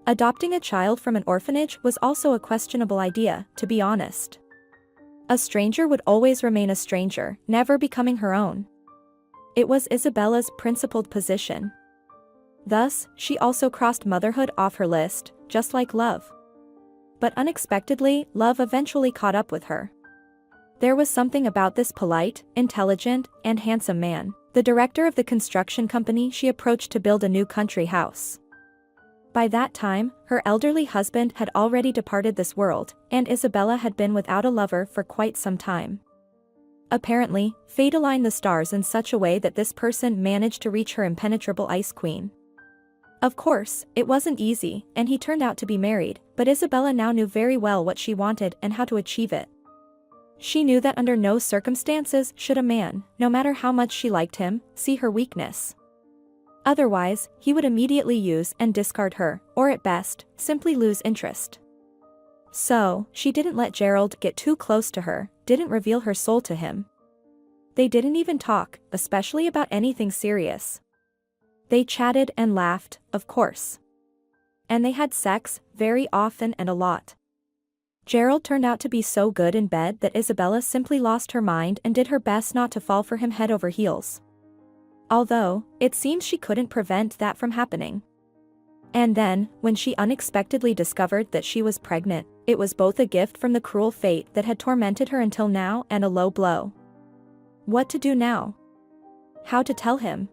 Adopting a child from an orphanage was also a questionable idea, to be honest. A stranger would always remain a stranger, never becoming her own. It was Isabella's principled position. Thus, she also crossed motherhood off her list, just like love. But unexpectedly, love eventually caught up with her. There was something about this polite, intelligent, and handsome man, the director of the construction company she approached to build a new country house. By that time, her elderly husband had already departed this world, and Isabella had been without a lover for quite some time. Apparently, fate aligned the stars in such a way that this person managed to reach her impenetrable ice queen. Of course, it wasn't easy, and he turned out to be married, but Isabella now knew very well what she wanted and how to achieve it. She knew that under no circumstances should a man, no matter how much she liked him, see her weakness. Otherwise, he would immediately use and discard her, or at best, simply lose interest. So, she didn't let Gerald get too close to her, didn't reveal her soul to him. They didn't even talk, especially about anything serious. They chatted and laughed, of course. And they had sex, very often and a lot. Gerald turned out to be so good in bed that Isabella simply lost her mind and did her best not to fall for him head over heels. Although, it seems she couldn't prevent that from happening. And then, when she unexpectedly discovered that she was pregnant, it was both a gift from the cruel fate that had tormented her until now and a low blow. What to do now? How to tell him?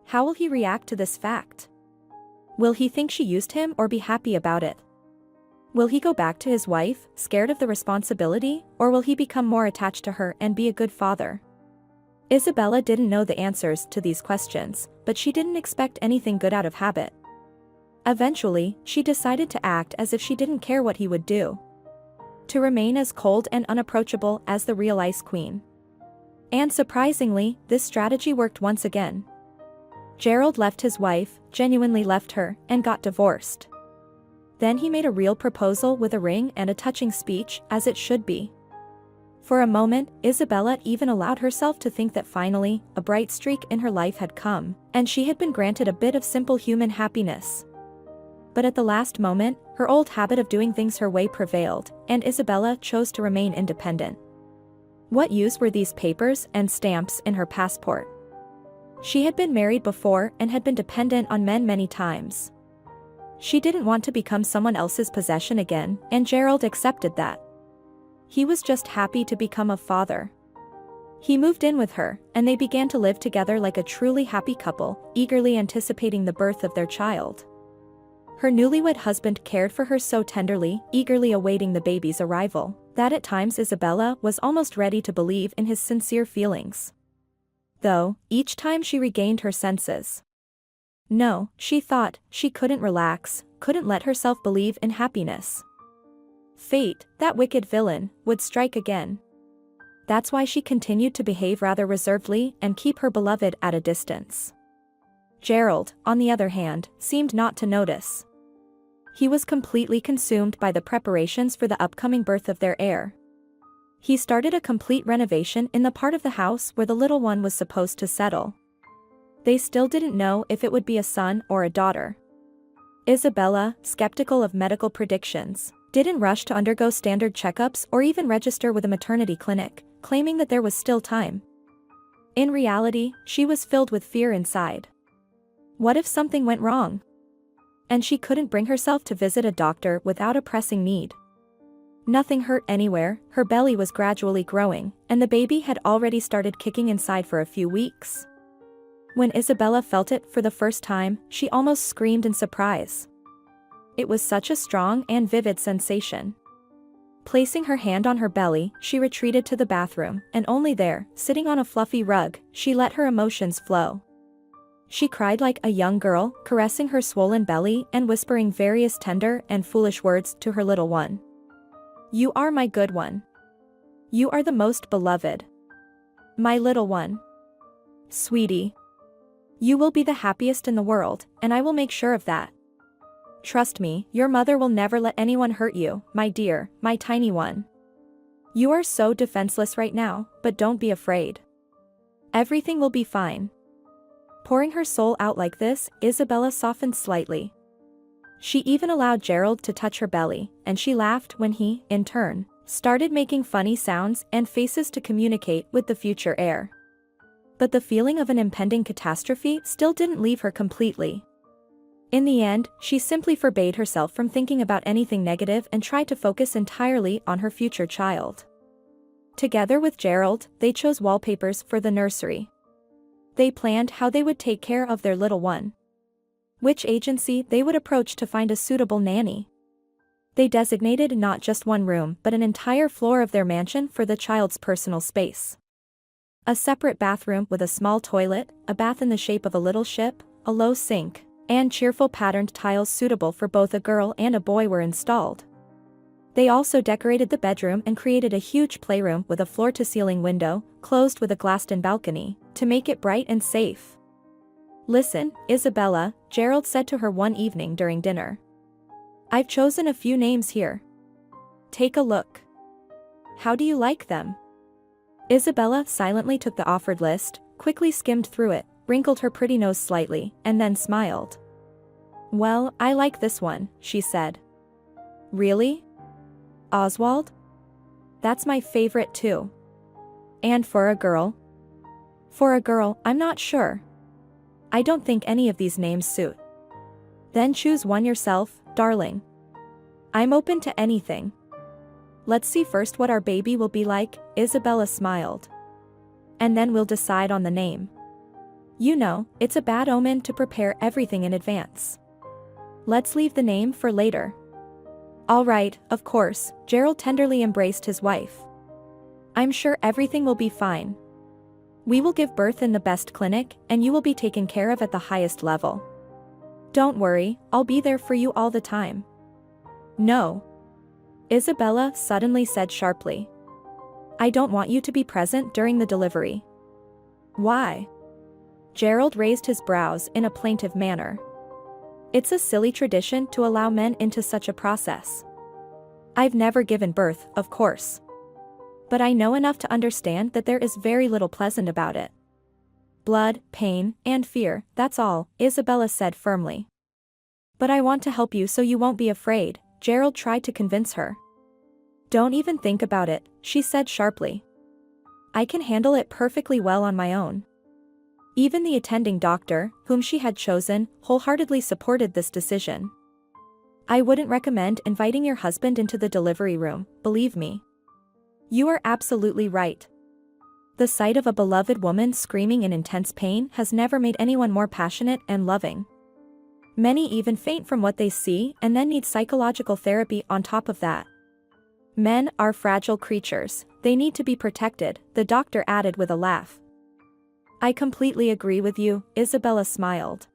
How will he react to this fact? Will he think she used him or be happy about it? Will he go back to his wife, scared of the responsibility, or will he become more attached to her and be a good father? Isabella didn't know the answers to these questions, but she didn't expect anything good out of habit. Eventually, she decided to act as if she didn't care what he would do. To remain as cold and unapproachable as the real Ice Queen. And surprisingly, this strategy worked once again. Gerald left his wife, genuinely left her, and got divorced. Then he made a real proposal with a ring and a touching speech, as it should be. For a moment, Isabella even allowed herself to think that finally, a bright streak in her life had come, and she had been granted a bit of simple human happiness. But at the last moment, her old habit of doing things her way prevailed, and Isabella chose to remain independent. What use were these papers and stamps in her passport? She had been married before and had been dependent on men many times. She didn't want to become someone else's possession again, and Gerald accepted that. He was just happy to become a father. He moved in with her, and they began to live together like a truly happy couple, eagerly anticipating the birth of their child. Her newlywed husband cared for her so tenderly, eagerly awaiting the baby's arrival, that at times Isabella was almost ready to believe in his sincere feelings. Though, each time she regained her senses. No, she thought, she couldn't relax, couldn't let herself believe in happiness. Fate, that wicked villain, would strike again. That's why she continued to behave rather reservedly and keep her beloved at a distance. Gerald, on the other hand, seemed not to notice. He was completely consumed by the preparations for the upcoming birth of their heir. He started a complete renovation in the part of the house where the little one was supposed to settle. They still didn't know if it would be a son or a daughter. Isabella, skeptical of medical predictions, didn't rush to undergo standard checkups or even register with a maternity clinic, claiming that there was still time. In reality, she was filled with fear inside. What if something went wrong? And she couldn't bring herself to visit a doctor without a pressing need. Nothing hurt anywhere, her belly was gradually growing, and the baby had already started kicking inside for a few weeks. When Isabella felt it for the first time, she almost screamed in surprise. It was such a strong and vivid sensation. Placing her hand on her belly, she retreated to the bathroom, and only there, sitting on a fluffy rug, she let her emotions flow. She cried like a young girl, caressing her swollen belly and whispering various tender and foolish words to her little one. "You are my good one. You are the most beloved. My little one. Sweetie. You will be the happiest in the world, and I will make sure of that. Trust me, your mother will never let anyone hurt you, my dear, my tiny one. You are so defenseless right now, but don't be afraid. Everything will be fine." Pouring her soul out like this, Isabella softened slightly. She even allowed Gerald to touch her belly, and she laughed when he, in turn, started making funny sounds and faces to communicate with the future heir. But the feeling of an impending catastrophe still didn't leave her completely. In the end, she simply forbade herself from thinking about anything negative and tried to focus entirely on her future child. Together with Gerald, they chose wallpapers for the nursery. They planned how they would take care of their little one. Which agency they would approach to find a suitable nanny. They designated not just one room but an entire floor of their mansion for the child's personal space. A separate bathroom with a small toilet, a bath in the shape of a little ship, a low sink, and cheerful patterned tiles suitable for both a girl and a boy were installed. They also decorated the bedroom and created a huge playroom with a floor-to-ceiling window, closed with a glassed-in balcony, to make it bright and safe. "Listen, Isabella," Gerald said to her one evening during dinner. "I've chosen a few names here. Take a look. How do you like them?" Isabella silently took the offered list, quickly skimmed through it, wrinkled her pretty nose slightly, and then smiled. "Well, I like this one," she said. "Really? Oswald? That's my favorite too. And for a girl?" "For a girl, I'm not sure. I don't think any of these names suit." Then choose one yourself, darling. I'm open to anything. Let's see first what our baby will be like, Isabella smiled. And then we'll decide on the name. You know, it's a bad omen to prepare everything in advance. Let's leave the name for later. All right, of course, Gerald tenderly embraced his wife. I'm sure everything will be fine. We will give birth in the best clinic, and you will be taken care of at the highest level. Don't worry, I'll be there for you all the time. No. Isabella suddenly said sharply. I don't want you to be present during the delivery. Why? Gerald raised his brows in a plaintive manner. It's a silly tradition to allow men into such a process. I've never given birth, of course. But I know enough to understand that there is very little pleasant about it. Blood, pain, and fear, that's all, Isabella said firmly. But I want to help you so you won't be afraid, Gerald tried to convince her. Don't even think about it, she said sharply. I can handle it perfectly well on my own. Even the attending doctor, whom she had chosen, wholeheartedly supported this decision. I wouldn't recommend inviting your husband into the delivery room, believe me. You are absolutely right. The sight of a beloved woman screaming in intense pain has never made anyone more passionate and loving. Many even faint from what they see and then need psychological therapy on top of that. Men are fragile creatures, they need to be protected, the doctor added with a laugh. I completely agree with you, Isabella smiled.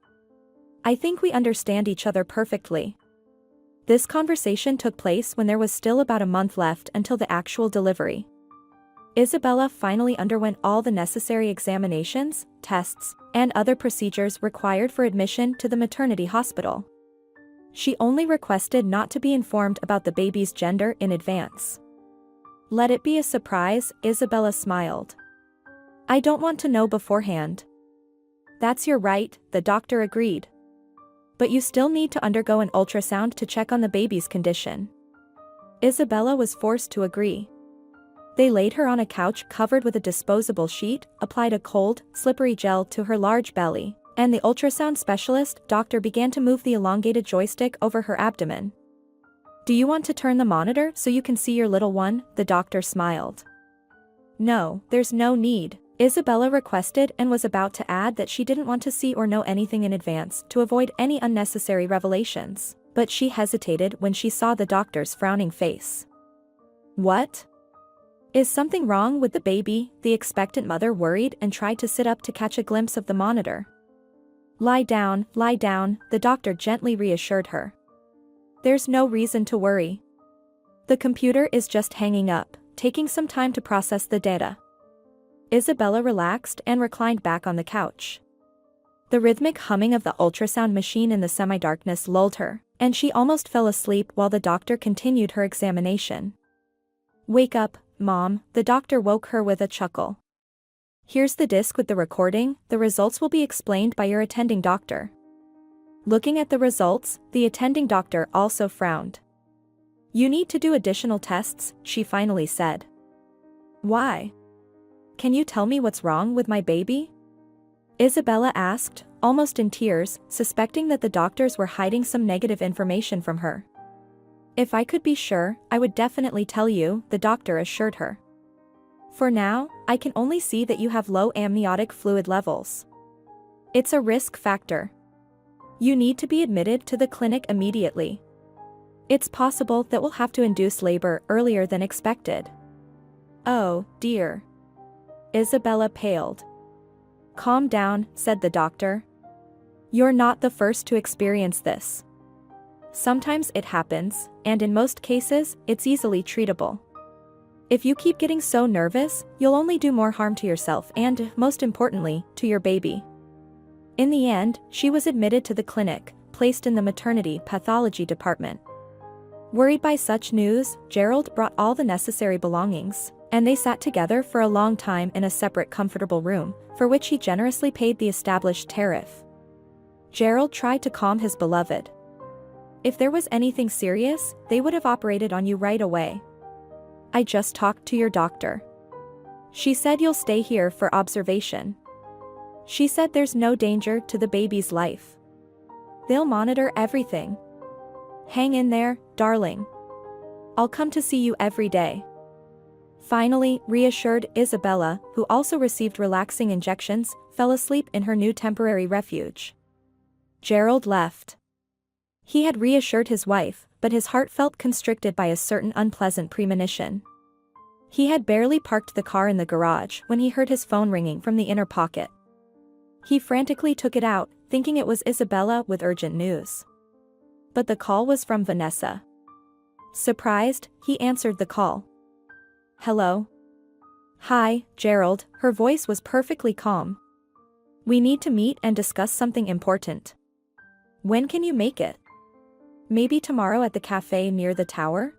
I think we understand each other perfectly. This conversation took place when there was still about a month left until the actual delivery. Isabella finally underwent all the necessary examinations, tests, and other procedures required for admission to the maternity hospital. She only requested not to be informed about the baby's gender in advance. Let it be a surprise, Isabella smiled. I don't want to know beforehand. That's your right, the doctor agreed. But you still need to undergo an ultrasound to check on the baby's condition. Isabella was forced to agree. They laid her on a couch covered with a disposable sheet, applied a cold, slippery gel to her large belly, and the ultrasound specialist doctor began to move the elongated joystick over her abdomen. Do you want to turn the monitor so you can see your little one? The doctor smiled. No, there's no need, Isabella requested and was about to add that she didn't want to see or know anything in advance to avoid any unnecessary revelations, but she hesitated when she saw the doctor's frowning face. What? Is something wrong with the baby? The expectant mother worried and tried to sit up to catch a glimpse of the monitor. Lie down, the doctor gently reassured her. There's no reason to worry. The computer is just hanging up, taking some time to process the data. Isabella relaxed and reclined back on the couch. The rhythmic humming of the ultrasound machine in the semi-darkness lulled her, and she almost fell asleep while the doctor continued her examination. Wake up, Mom, the doctor woke her with a chuckle. Here's the disc with the recording, the results will be explained by your attending doctor. Looking at the results, the attending doctor also frowned. You need to do additional tests, she finally said. Why? Can you tell me what's wrong with my baby? Isabella asked, almost in tears, suspecting that the doctors were hiding some negative information from her. If I could be sure, I would definitely tell you, the doctor assured her. For now, I can only see that you have low amniotic fluid levels. It's a risk factor. You need to be admitted to the clinic immediately. It's possible that we'll have to induce labor earlier than expected. Oh, dear. Isabella paled. Calm down, said the doctor. You're not the first to experience this. Sometimes it happens, and in most cases, it's easily treatable. If you keep getting so nervous, you'll only do more harm to yourself and, most importantly, to your baby. In the end, she was admitted to the clinic, placed in the maternity pathology department. Worried by such news, Gerald brought all the necessary belongings, and they sat together for a long time in a separate comfortable room, for which he generously paid the established tariff. Gerald tried to calm his beloved. If there was anything serious, they would have operated on you right away. I just talked to your doctor. She said you'll stay here for observation. She said there's no danger to the baby's life. They'll monitor everything. Hang in there, darling. I'll come to see you every day. Finally, reassured, Isabella, who also received relaxing injections, fell asleep in her new temporary refuge. Gerald left. He had reassured his wife, but his heart felt constricted by a certain unpleasant premonition. He had barely parked the car in the garage when he heard his phone ringing from the inner pocket. He frantically took it out, thinking it was Isabella with urgent news. But the call was from Vanessa. Surprised, he answered the call. Hello? Hi, Gerald, her voice was perfectly calm. We need to meet and discuss something important. When can you make it? Maybe tomorrow at the cafe near the tower?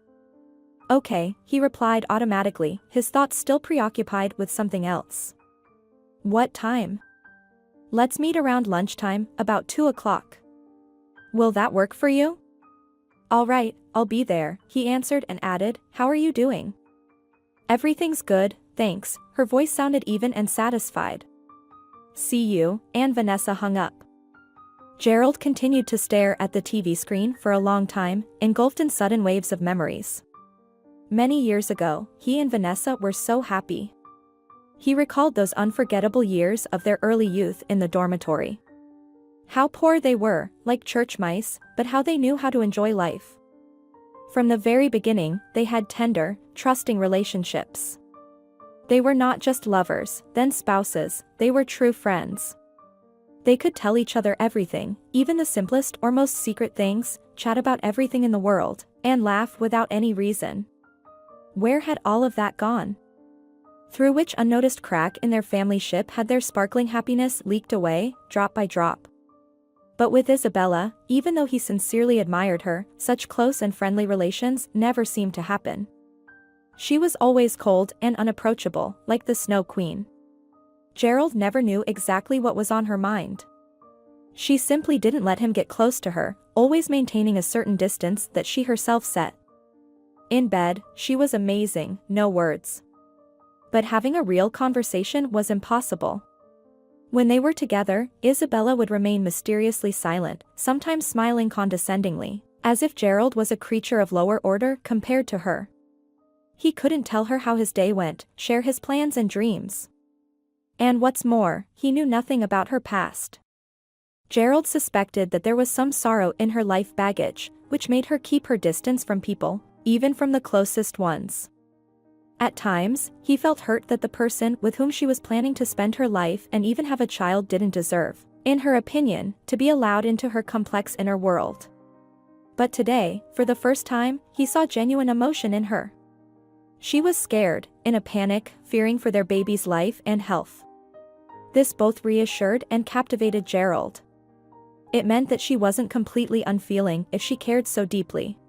Okay, he replied automatically, his thoughts still preoccupied with something else. What time? Let's meet around lunchtime, about 2 o'clock. Will that work for you? All right, I'll be there, he answered and added, how are you doing? Everything's good, thanks, her voice sounded even and satisfied. See you, and Vanessa hung up. Gerald continued to stare at the TV screen for a long time, engulfed in sudden waves of memories. Many years ago, he and Vanessa were so happy. He recalled those unforgettable years of their early youth in the dormitory. How poor they were, like church mice, but how they knew how to enjoy life. From the very beginning, they had tender, trusting relationships. They were not just lovers, then spouses, they were true friends. They could tell each other everything, even the simplest or most secret things, chat about everything in the world, and laugh without any reason. Where had all of that gone? Through which unnoticed crack in their family ship had their sparkling happiness leaked away, drop by drop? But with Isabella, even though he sincerely admired her, such close and friendly relations never seemed to happen. She was always cold and unapproachable, like the Snow Queen. Gerald never knew exactly what was on her mind. She simply didn't let him get close to her, always maintaining a certain distance that she herself set. In bed, she was amazing, no words. But having a real conversation was impossible. When they were together, Isabella would remain mysteriously silent, sometimes smiling condescendingly, as if Gerald was a creature of lower order compared to her. He couldn't tell her how his day went, share his plans and dreams. And what's more, he knew nothing about her past. Gerald suspected that there was some sorrow in her life baggage, which made her keep her distance from people, even from the closest ones. At times, he felt hurt that the person with whom she was planning to spend her life and even have a child didn't deserve, in her opinion, to be allowed into her complex inner world. But today, for the first time, he saw genuine emotion in her. She was scared, in a panic, fearing for their baby's life and health. This both reassured and captivated Gerald. It meant that she wasn't completely unfeeling if she cared so deeply.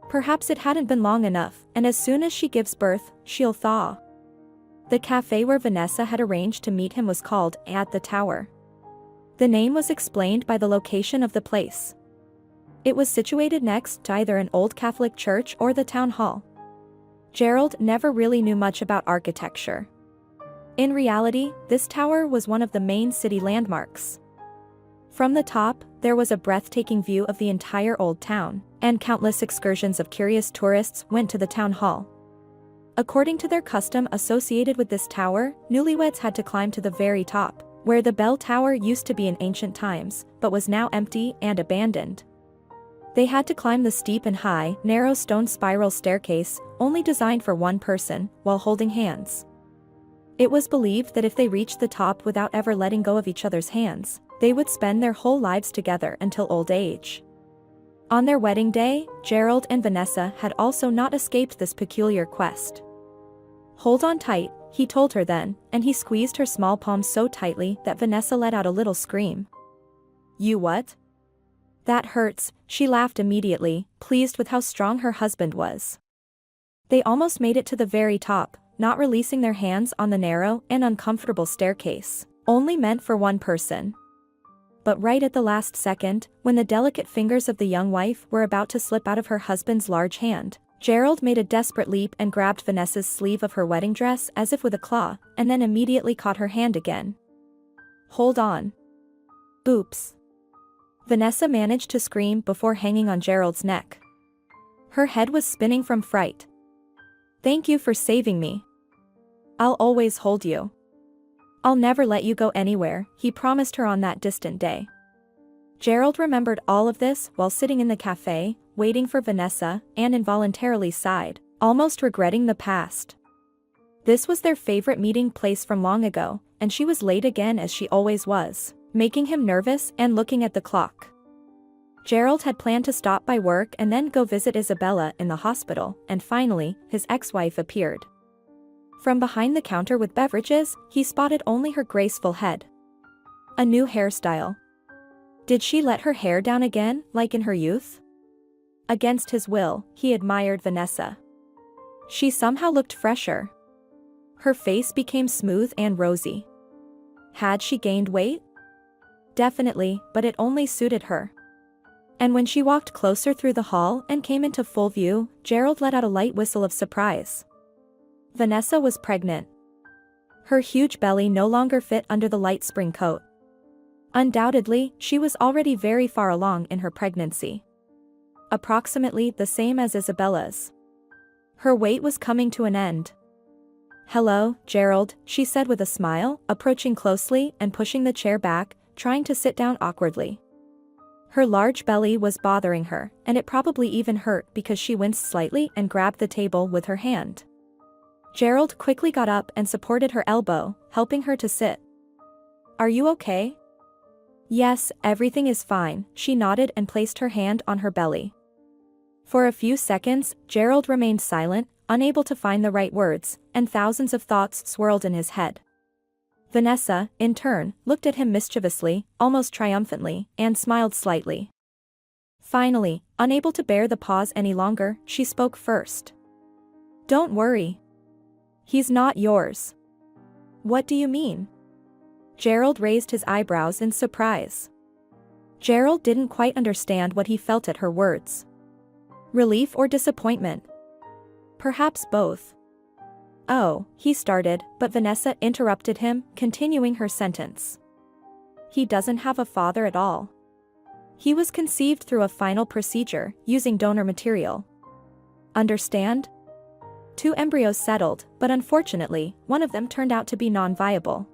Perhaps it hadn't been long enough, and as soon as she gives birth, she'll thaw. The cafe where Vanessa had arranged to meet him was called At the Tower. The name was explained by the location of the place. It was situated next to either an old Catholic church or the town hall. Gerald never really knew much about architecture. In reality, this tower was one of the main city landmarks. From the top, there was a breathtaking view of the entire old town, and countless excursions of curious tourists went to the town hall. According to their custom associated with this tower, newlyweds had to climb to the very top, where the bell tower used to be in ancient times, but was now empty and abandoned. They had to climb the steep and high, narrow stone spiral staircase, only designed for one person, while holding hands. It was believed that if they reached the top without ever letting go of each other's hands, they would spend their whole lives together until old age. On their wedding day, Gerald and Vanessa had also not escaped this peculiar quest. Hold on tight, he told her then, and he squeezed her small palm so tightly that Vanessa let out a little scream. You what? That hurts, she laughed immediately, pleased with how strong her husband was. They almost made it to the very top, not releasing their hands on the narrow and uncomfortable staircase, only meant for one person. But right at the last second, when the delicate fingers of the young wife were about to slip out of her husband's large hand, Gerald made a desperate leap and grabbed Vanessa's sleeve of her wedding dress as if with a claw, and then immediately caught her hand again. Hold on. Oops. Vanessa managed to scream before hanging on Gerald's neck. Her head was spinning from fright. "Thank you for saving me. I'll always hold you. I'll never let you go anywhere," he promised her on that distant day. Gerald remembered all of this while sitting in the cafe, waiting for Vanessa, and involuntarily sighed, almost regretting the past. This was their favorite meeting place from long ago, and she was late again as she always was, making him nervous and looking at the clock. Gerald had planned to stop by work and then go visit Isabella in the hospital, and finally, his ex-wife appeared. From behind the counter with beverages, he spotted only her graceful head. A new hairstyle. Did she let her hair down again, like in her youth? Against his will, he admired Vanessa. She somehow looked fresher. Her face became smooth and rosy. Had she gained weight? Definitely, but it only suited her. And when she walked closer through the hall and came into full view, Gerald let out a light whistle of surprise. Vanessa was pregnant. Her huge belly no longer fit under the light spring coat. Undoubtedly, she was already very far along in her pregnancy. Approximately the same as Isabella's. Her wait was coming to an end. "Hello, Gerald," she said with a smile, approaching closely and pushing the chair back, trying to sit down awkwardly. Her large belly was bothering her, and it probably even hurt because she winced slightly and grabbed the table with her hand. Gerald quickly got up and supported her elbow, helping her to sit. "Are you okay?" "Yes, everything is fine," she nodded and placed her hand on her belly. For a few seconds, Gerald remained silent, unable to find the right words, and thousands of thoughts swirled in his head. Vanessa, in turn, looked at him mischievously, almost triumphantly, and smiled slightly. Finally, unable to bear the pause any longer, she spoke first. "Don't worry. He's not yours." "What do you mean?" Gerald raised his eyebrows in surprise. Gerald didn't quite understand what he felt at her words. Relief or disappointment? Perhaps both. "Oh," he started, but Vanessa interrupted him, continuing her sentence. "He doesn't have a father at all. He was conceived through a final procedure, using donor material. Understand? 2 embryos settled, but unfortunately, one of them turned out to be non-viable."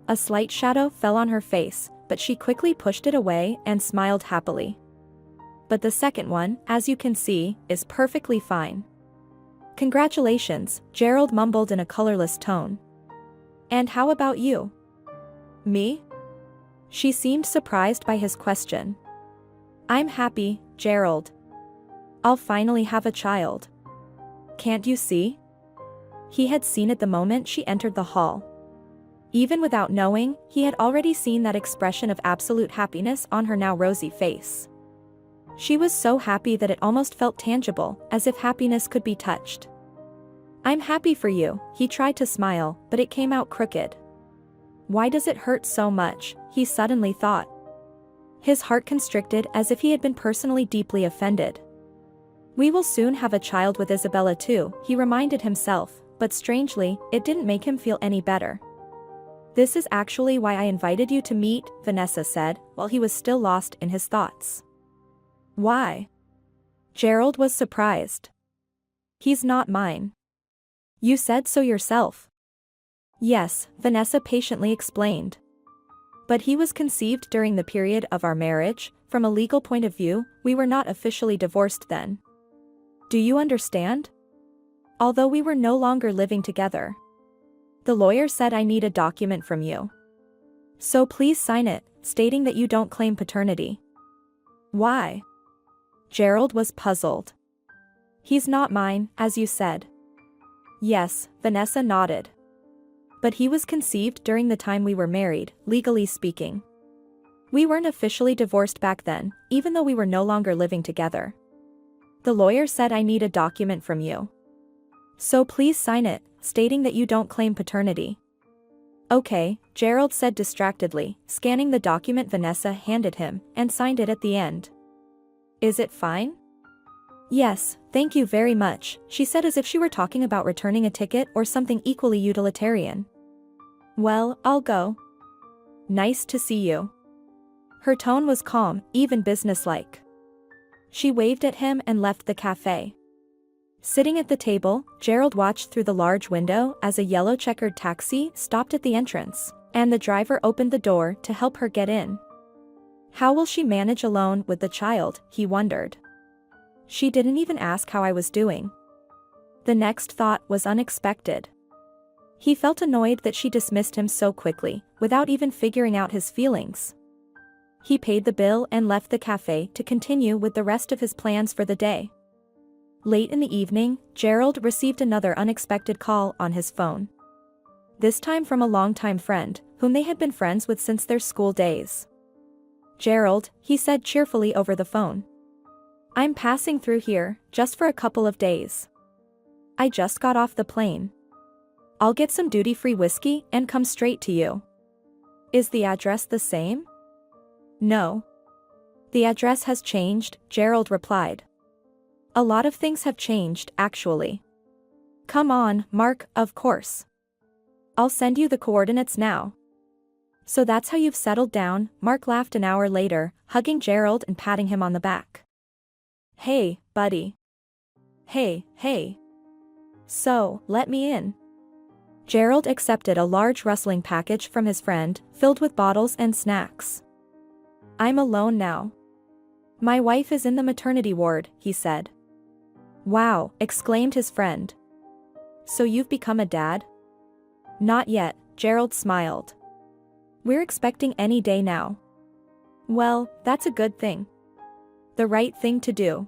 A slight shadow fell on her face, but she quickly pushed it away and smiled happily. "But the second one, as you can see, is perfectly fine." "Congratulations," Gerald mumbled in a colorless tone. "And how about you?" "Me?" She seemed surprised by his question. "I'm happy, Gerald. I'll finally have a child. Can't you see?" He had seen it the moment she entered the hall. Even without knowing, he had already seen that expression of absolute happiness on her now rosy face. She was so happy that it almost felt tangible, as if happiness could be touched. "I'm happy for you," he tried to smile, but it came out crooked. Why does it hurt so much, he suddenly thought. His heart constricted as if he had been personally deeply offended. "We will soon have a child with Isabella too," he reminded himself, but strangely, it didn't make him feel any better. "This is actually why I invited you to meet," Vanessa said, while he was still lost in his thoughts. "Why?" Gerald was surprised. "He's not mine. You said so yourself." "Yes," Vanessa patiently explained. "But he was conceived during the period of our marriage. From a legal point of view, we were not officially divorced then. Do you understand? Although we were no longer living together. The lawyer said I need a document from you. So please sign it, stating that you don't claim paternity." "Why?" Gerald was puzzled. "He's not mine, as you said." "Yes," Vanessa nodded. "But he was conceived during the time we were married, legally speaking. We weren't officially divorced back then, even though we were no longer living together. The lawyer said I need a document from you. So please sign it, stating that you don't claim paternity." "Okay," Gerald said distractedly, scanning the document Vanessa handed him, and signed it at the end. "Is it fine?" "Yes, thank you very much," she said as if she were talking about returning a ticket or something equally utilitarian. "Well, I'll go. Nice to see you." Her tone was calm, even businesslike. She waved at him and left the cafe. Sitting at the table, Gerald watched through the large window as a yellow checkered taxi stopped at the entrance, and the driver opened the door to help her get in. How will she manage alone with the child, he wondered. She didn't even ask how I was doing. The next thought was unexpected. He felt annoyed that she dismissed him so quickly, without even figuring out his feelings. He paid the bill and left the cafe to continue with the rest of his plans for the day. Late in the evening, Gerald received another unexpected call on his phone. This time from a longtime friend, whom they had been friends with since their school days. "Gerald," he said cheerfully over the phone. "I'm passing through here, just for a couple of days. I just got off the plane. I'll get some duty-free whiskey and come straight to you." "Is the address the same?" "No. The address has changed," Gerald replied. "A lot of things have changed, actually." "Come on, Mark, of course. I'll send you the coordinates now." "So that's how you've settled down," Mark laughed an hour later, hugging Gerald and patting him on the back. "Hey, buddy. Hey. So, let me in." Gerald accepted a large rustling package from his friend, filled with bottles and snacks. "I'm alone now. My wife is in the maternity ward," he said. "Wow," exclaimed his friend. "So you've become a dad?" "Not yet," Gerald smiled. "We're expecting any day now." "Well, that's a good thing. The right thing to do.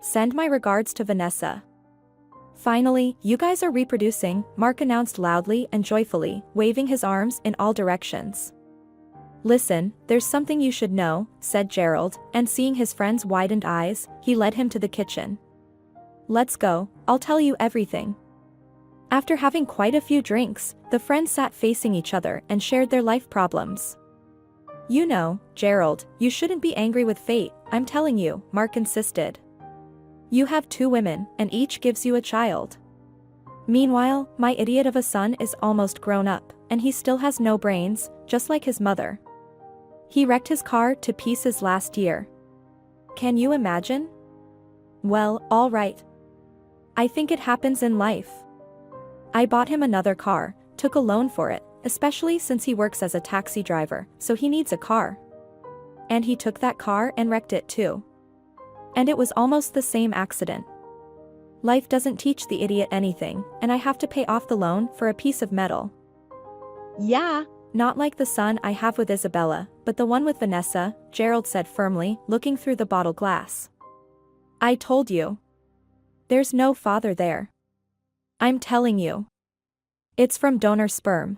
Send my regards to Vanessa." "Finally, you guys are reproducing," Mark announced loudly and joyfully, waving his arms in all directions. "Listen, there's something you should know," said Gerald, and seeing his friend's widened eyes, he led him to the kitchen. "Let's go, I'll tell you everything." After having quite a few drinks, the friends sat facing each other and shared their life problems. "You know, Gerald, you shouldn't be angry with fate, I'm telling you," Mark insisted. "You have 2 women, and each gives you a child. Meanwhile, my idiot of a son is almost grown up, and he still has no brains, just like his mother. He wrecked his car to pieces last year. Can you imagine? Well, all right. I think it happens in life. I bought him another car, took a loan for it, especially since he works as a taxi driver, so he needs a car. And he took that car and wrecked it too. And it was almost the same accident. Life doesn't teach the idiot anything, and I have to pay off the loan for a piece of metal. Yeah, not like the son I have with Isabella, but the one with Vanessa," Gerald said firmly, looking through the bottle glass. "I told you. There's no father there. I'm telling you. It's from donor sperm.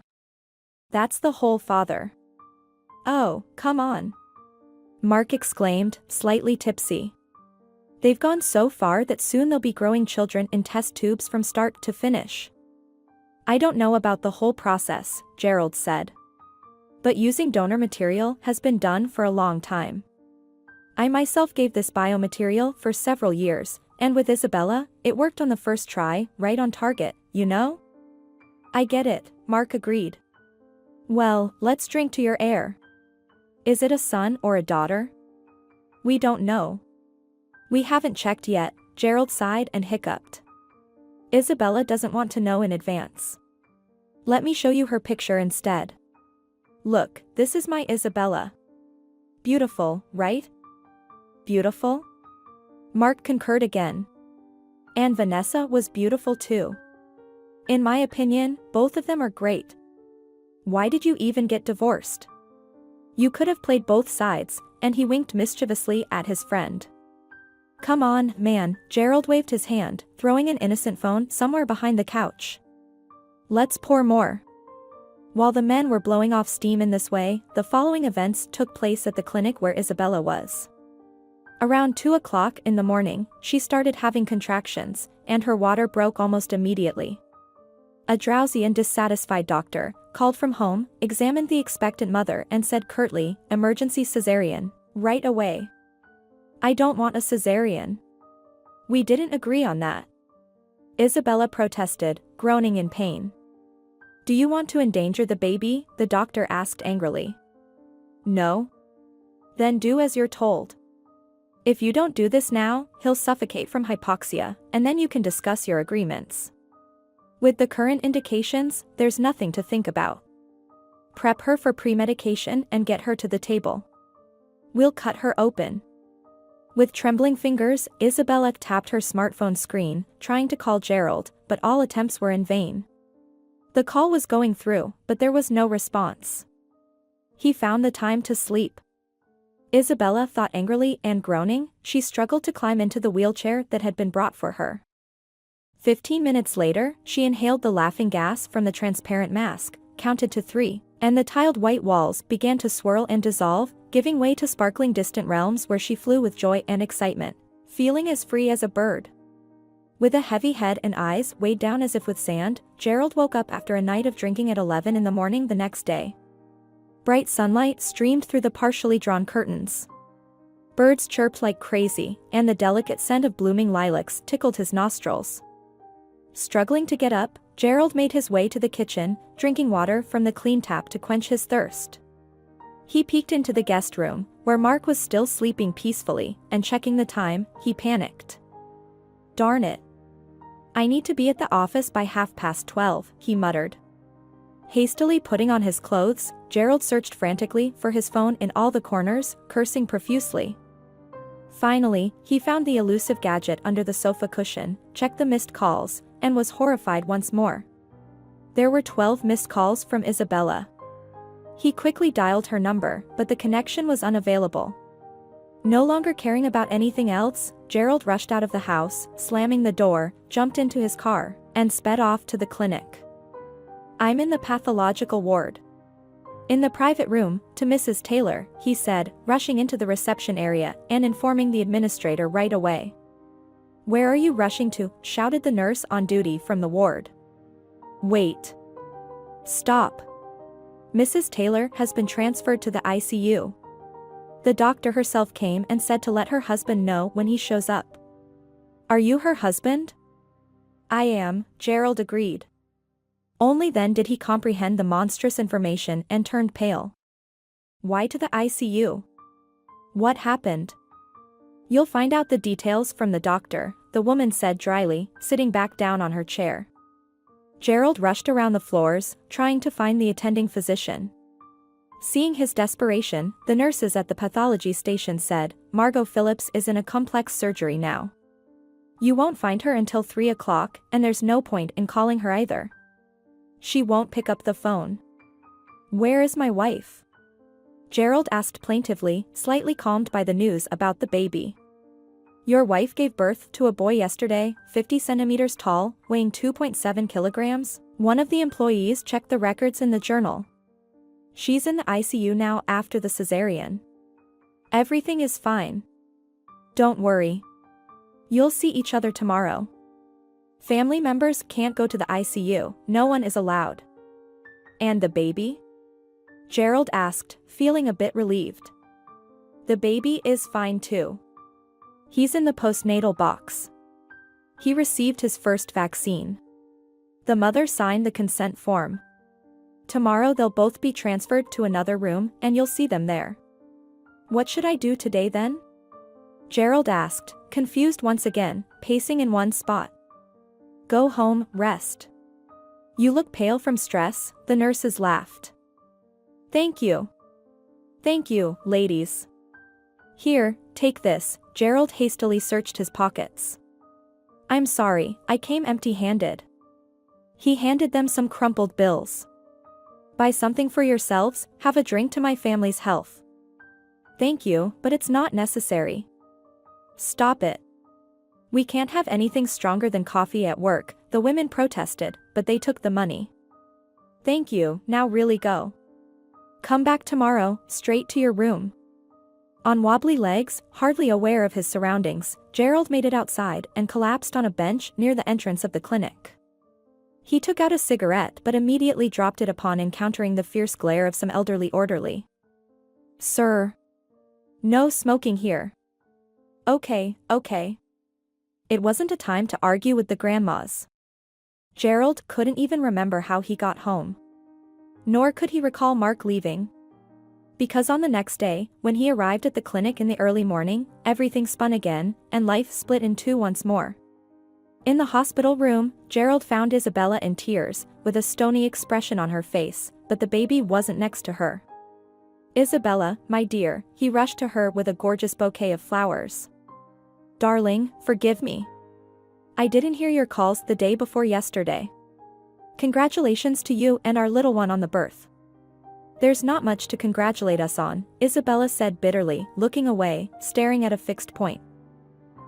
That's the whole father." "Oh, come on," Mark exclaimed, slightly tipsy. "They've gone so far that soon they'll be growing children in test tubes from start to finish." "I don't know about the whole process," Gerald said. "But using donor material has been done for a long time. I myself gave this biomaterial for several years, and with Isabella, it worked on the first try, right on target, you know?" "I get it," Mark agreed. "Well, let's drink to your heir. Is it a son or a daughter?" "We don't know. We haven't checked yet," Gerald sighed and hiccuped. "Isabella doesn't want to know in advance. Let me show you her picture instead. Look, this is my Isabella. Beautiful, right? Beautiful?" Mark concurred again. "And Vanessa was beautiful too. In my opinion, both of them are great. Why did you even get divorced? You could have played both sides," and he winked mischievously at his friend. "Come on, man," Gerald waved his hand, throwing an innocent phone somewhere behind the couch. "Let's pour more." While the men were blowing off steam in this way, the following events took place at the clinic where Isabella was. Around 2 o'clock in the morning, she started having contractions, and her water broke almost immediately. A drowsy and dissatisfied doctor, called from home, examined the expectant mother and said curtly, "Emergency cesarean, right away." "I don't want a cesarean. We didn't agree on that." Isabella protested, groaning in pain. "Do you want to endanger the baby?" the doctor asked angrily. "No. Then do as you're told. If you don't do this now, he'll suffocate from hypoxia, and then you can discuss your agreements. With the current indications, there's nothing to think about. Prep her for pre-medication and get her to the table. We'll cut her open. With trembling fingers, Isabella tapped her smartphone screen, trying to call Gerald, but all attempts were in vain. The call was going through, but there was no response. He found the time to sleep. Isabella thought angrily and groaning, she struggled to climb into the wheelchair that had been brought for her. 15 minutes later, she inhaled the laughing gas from the transparent mask, counted to 3, and the tiled white walls began to swirl and dissolve, giving way to sparkling distant realms where she flew with joy and excitement, feeling as free as a bird. With a heavy head and eyes weighed down as if with sand, Gerald woke up after a night of drinking at 11 in the morning the next day. Bright sunlight streamed through the partially drawn curtains. Birds chirped like crazy, and the delicate scent of blooming lilacs tickled his nostrils. Struggling to get up, Gerald made his way to the kitchen, drinking water from the clean tap to quench his thirst. He peeked into the guest room, where Mark was still sleeping peacefully, and checking the time, he panicked. Darn it. I need to be at the office by 12:30, he muttered. Hastily putting on his clothes, Gerald searched frantically for his phone in all the corners, cursing profusely. Finally, he found the elusive gadget under the sofa cushion, checked the missed calls, and was horrified once more. There were 12 missed calls from Isabella. He quickly dialed her number, but the connection was unavailable. No longer caring about anything else, Gerald rushed out of the house, slamming the door, jumped into his car, and sped off to the clinic. I'm in the pathological ward. In the private room, to Mrs. Taylor, he said, rushing into the reception area and informing the administrator right away. Where are you rushing to? Shouted the nurse on duty from the ward. Wait. Stop. Mrs. Taylor has been transferred to the ICU. The doctor herself came and said to let her husband know when he shows up. Are you her husband? I am, Gerald agreed. Only then did he comprehend the monstrous information and turned pale. Why to the ICU? What happened? You'll find out the details from the doctor, the woman said dryly, sitting back down on her chair. Gerald rushed around the floors, trying to find the attending physician. Seeing his desperation, the nurses at the pathology station said, Margot Phillips is in a complex surgery now. You won't find her until 3 o'clock, and there's no point in calling her either. She won't pick up the phone. Where is my wife? Gerald asked plaintively, slightly calmed by the news about the baby. Your wife gave birth to a boy yesterday, 50 centimeters tall, weighing 2.7 kilograms. One of the employees checked the records in the journal. She's in the ICU now after the cesarean. Everything is fine. Don't worry. You'll see each other tomorrow. Family members can't go to the ICU, no one is allowed. And the baby? Gerald asked, feeling a bit relieved. The baby is fine too. He's in the postnatal box. He received his first vaccine. The mother signed the consent form. Tomorrow they'll both be transferred to another room, and you'll see them there. What should I do today then? Gerald asked, confused once again, pacing in one spot. Go home, rest. You look pale from stress, the nurses laughed. Thank you. Thank you, ladies. Here, take this, Gerald hastily searched his pockets. I'm sorry, I came empty-handed. He handed them some crumpled bills. Buy something for yourselves, have a drink to my family's health. Thank you, but it's not necessary. Stop it. We can't have anything stronger than coffee at work, the women protested, but they took the money. Thank you, now really go. Come back tomorrow, straight to your room. On wobbly legs, hardly aware of his surroundings, Gerald made it outside and collapsed on a bench near the entrance of the clinic. He took out a cigarette but immediately dropped it upon encountering the fierce glare of some elderly orderly. Sir. No smoking here. Okay. It wasn't a time to argue with the grandmas. Gerald couldn't even remember how he got home. Nor could he recall Mark leaving. Because on the next day, when he arrived at the clinic in the early morning, everything spun again, and life split in two once more. In the hospital room, Gerald found Isabella in tears, with a stony expression on her face, but the baby wasn't next to her. "Isabella, my dear," he rushed to her with a gorgeous bouquet of flowers. "Darling, forgive me. I didn't hear your calls the day before yesterday. Congratulations to you and our little one on the birth." "There's not much to congratulate us on," Isabella said bitterly, looking away, staring at a fixed point.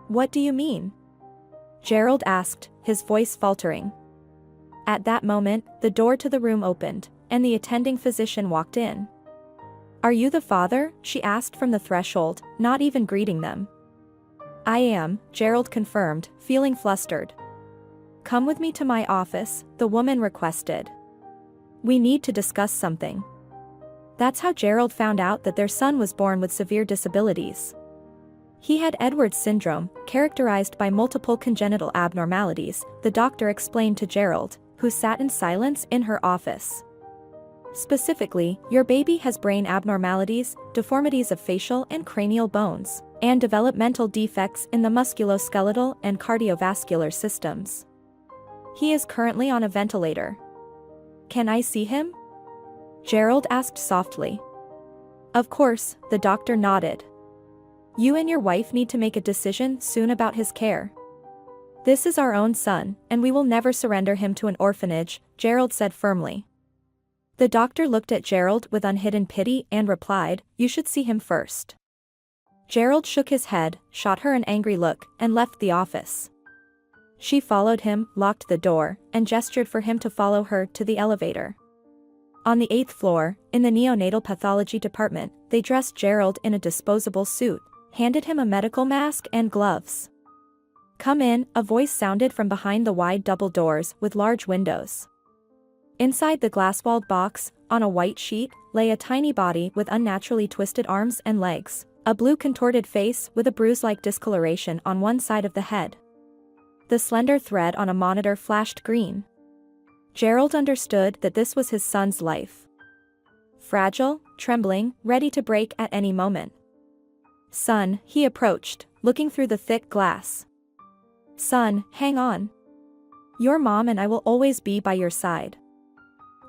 "What do you mean?" Gerald asked, his voice faltering. At that moment, the door to the room opened, and the attending physician walked in. "Are you the father?" she asked from the threshold, not even greeting them. "I am," Gerald confirmed, feeling flustered. "Come with me to my office," the woman requested. "We need to discuss something." That's how Gerald found out that their son was born with severe disabilities. He had Edwards syndrome, characterized by multiple congenital abnormalities, the doctor explained to Gerald, who sat in silence in her office. "Specifically, your baby has brain abnormalities, deformities of facial and cranial bones, and developmental defects in the musculoskeletal and cardiovascular systems. He is currently on a ventilator." "Can I see him?" Gerald asked softly. "Of course," the doctor nodded. "You and your wife need to make a decision soon about his care. This is our own son, and we will never surrender him to an orphanage," Gerald said firmly. The doctor looked at Gerald with unhidden pity and replied, "You should see him first." Gerald shook his head, shot her an angry look, and left the office. She followed him, locked the door, and gestured for him to follow her to the elevator. On the 8th floor, in the neonatal pathology department, they dressed Gerald in a disposable suit, handed him a medical mask and gloves. "Come in," a voice sounded from behind the wide double doors with large windows. Inside the glass-walled box, on a white sheet, lay a tiny body with unnaturally twisted arms and legs, a blue contorted face with a bruise-like discoloration on one side of the head. The slender thread on a monitor flashed green. Gerald understood that this was his son's life. Fragile, trembling, ready to break at any moment. "Son," he approached, looking through the thick glass. "Son, hang on. Your mom and I will always be by your side."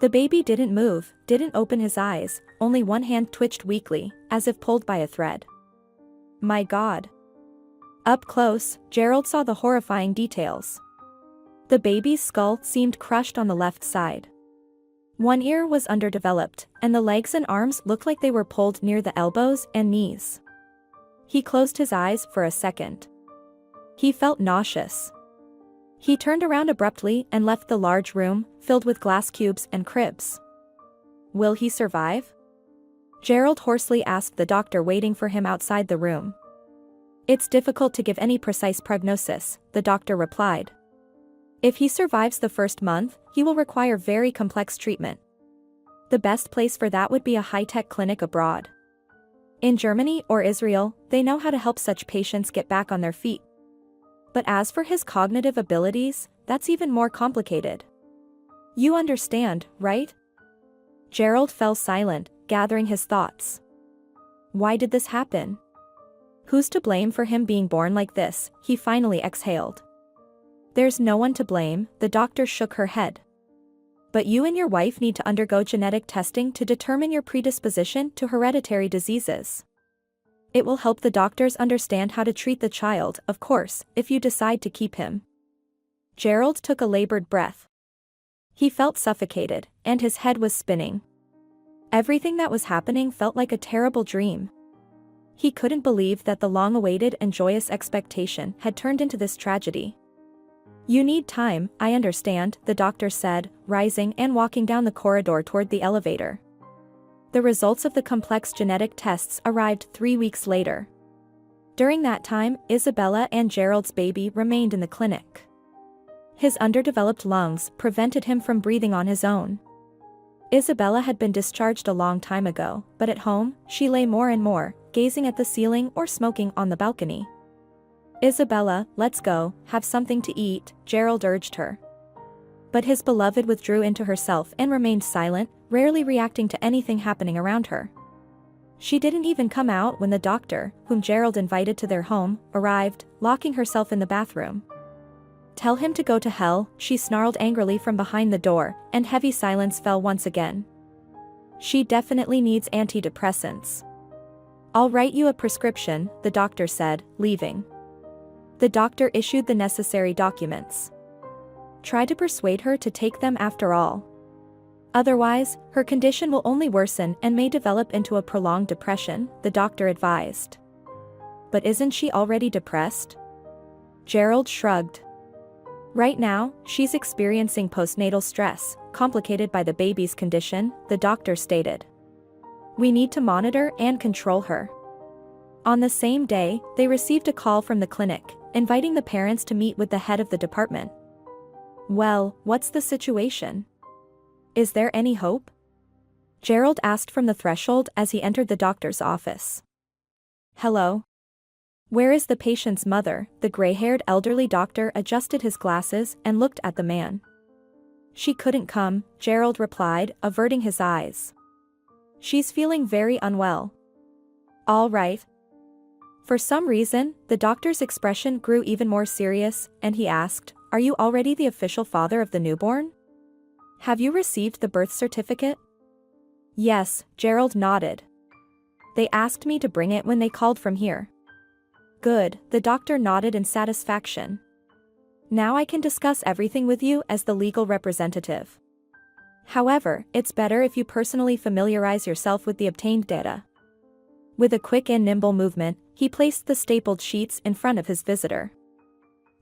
The baby didn't move, didn't open his eyes, only one hand twitched weakly, as if pulled by a thread. My God. Up close, Gerald saw the horrifying details. The baby's skull seemed crushed on the left side. One ear was underdeveloped, and the legs and arms looked like they were pulled near the elbows and knees. He closed his eyes for a second. He felt nauseous. He turned around abruptly and left the large room, filled with glass cubes and cribs. "Will he survive?" Gerald hoarsely asked the doctor waiting for him outside the room. "It's difficult to give any precise prognosis," the doctor replied. "If he survives the first month, he will require very complex treatment. The best place for that would be a high-tech clinic abroad. In Germany or Israel, they know how to help such patients get back on their feet. But as for his cognitive abilities, that's even more complicated. You understand, right?" Gerald fell silent, gathering his thoughts. Why did this happen? Who's to blame for him being born like this? He finally exhaled. "There's no one to blame," the doctor shook her head. "But you and your wife need to undergo genetic testing to determine your predisposition to hereditary diseases. It will help the doctors understand how to treat the child, of course, if you decide to keep him." Gerald took a labored breath. He felt suffocated, and his head was spinning. Everything that was happening felt like a terrible dream. He couldn't believe that the long-awaited and joyous expectation had turned into this tragedy. "You need time, I understand," the doctor said, rising and walking down the corridor toward the elevator. The results of the complex genetic tests arrived 3 weeks later. During that time, Isabella and Gerald's baby remained in the clinic. His underdeveloped lungs prevented him from breathing on his own. Isabella had been discharged a long time ago, but at home, she lay more and more, gazing at the ceiling or smoking on the balcony. "Isabella, let's go, have something to eat," Gerald urged her. But his beloved withdrew into herself and remained silent, rarely reacting to anything happening around her. She didn't even come out when the doctor, whom Gerald invited to their home, arrived, locking herself in the bathroom. Tell him to go to hell, she snarled angrily from behind the door, and heavy silence fell once again. She definitely needs antidepressants. I'll write you a prescription, the doctor said, leaving. The doctor issued the necessary documents. Try to persuade her to take them after all. Otherwise, her condition will only worsen and may develop into a prolonged depression, the doctor advised. But isn't she already depressed? Gerald shrugged. Right now, she's experiencing postnatal stress, complicated by the baby's condition, the doctor stated. We need to monitor and control her. On the same day, they received a call from the clinic, inviting the parents to meet with the head of the department. Well, what's the situation? Is there any hope? Gerald asked from the threshold as he entered the doctor's office. Hello? Where is the patient's mother? The gray-haired elderly doctor adjusted his glasses and looked at the man. She couldn't come, Gerald replied, averting his eyes. She's feeling very unwell. All right. For some reason, the doctor's expression grew even more serious, and he asked, Are you already the official father of the newborn? Have you received the birth certificate? Yes, Gerald nodded. They asked me to bring it when they called from here. Good, the doctor nodded in satisfaction. Now I can discuss everything with you as the legal representative. However, it's better if you personally familiarize yourself with the obtained data. With a quick and nimble movement, he placed the stapled sheets in front of his visitor.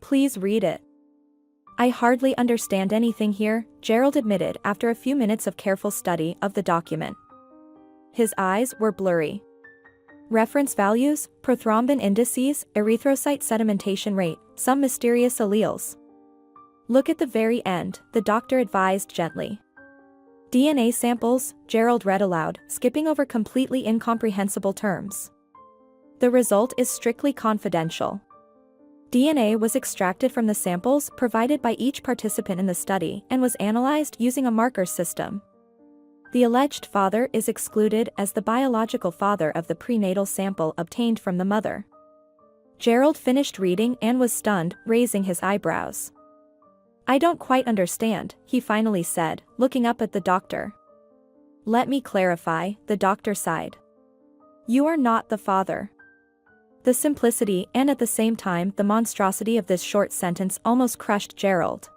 Please read it. I hardly understand anything here, Gerald admitted after a few minutes of careful study of the document. His eyes were blurry. Reference values, prothrombin indices, erythrocyte sedimentation rate, some mysterious alleles. Look at the very end, the doctor advised gently. DNA samples, Gerald read aloud, skipping over completely incomprehensible terms. The result is strictly confidential. DNA was extracted from the samples provided by each participant in the study and was analyzed using a marker system. The alleged father is excluded as the biological father of the prenatal sample obtained from the mother. Gerald finished reading and was stunned, raising his eyebrows. I don't quite understand, he finally said, looking up at the doctor. Let me clarify, the doctor sighed. You are not the father. The simplicity and at the same time the monstrosity of this short sentence almost crushed Gerald.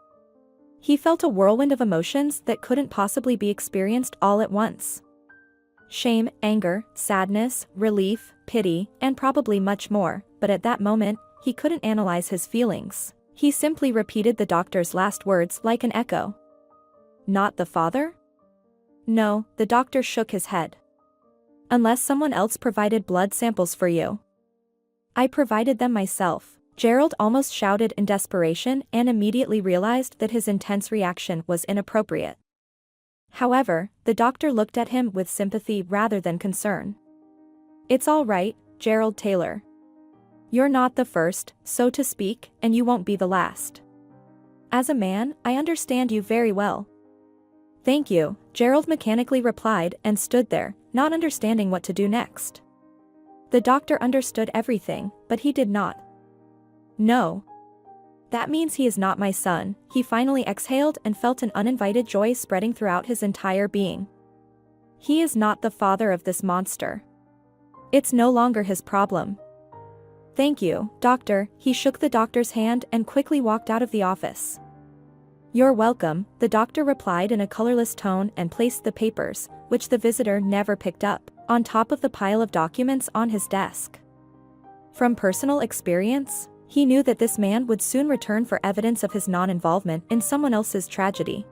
He felt a whirlwind of emotions that couldn't possibly be experienced all at once. Shame, anger, sadness, relief, pity, and probably much more, but at that moment, he couldn't analyze his feelings. He simply repeated the doctor's last words like an echo. Not the father? No, the doctor shook his head. Unless someone else provided blood samples for you. I provided them myself. Gerald almost shouted in desperation and immediately realized that his intense reaction was inappropriate. However, the doctor looked at him with sympathy rather than concern. It's all right, Gerald Taylor. You're not the first, so to speak, and you won't be the last. As a man, I understand you very well. Thank you, Gerald mechanically replied and stood there, not understanding what to do next. The doctor understood everything, but he did not. No. That means he is not my son, he finally exhaled and felt an uninvited joy spreading throughout his entire being. He is not the father of this monster. It's no longer his problem. Thank you, doctor, he shook the doctor's hand and quickly walked out of the office. You're welcome, the doctor replied in a colorless tone and placed the papers, which the visitor never picked up, on top of the pile of documents on his desk. From personal experience, he knew that this man would soon return for evidence of his non-involvement in someone else's tragedy.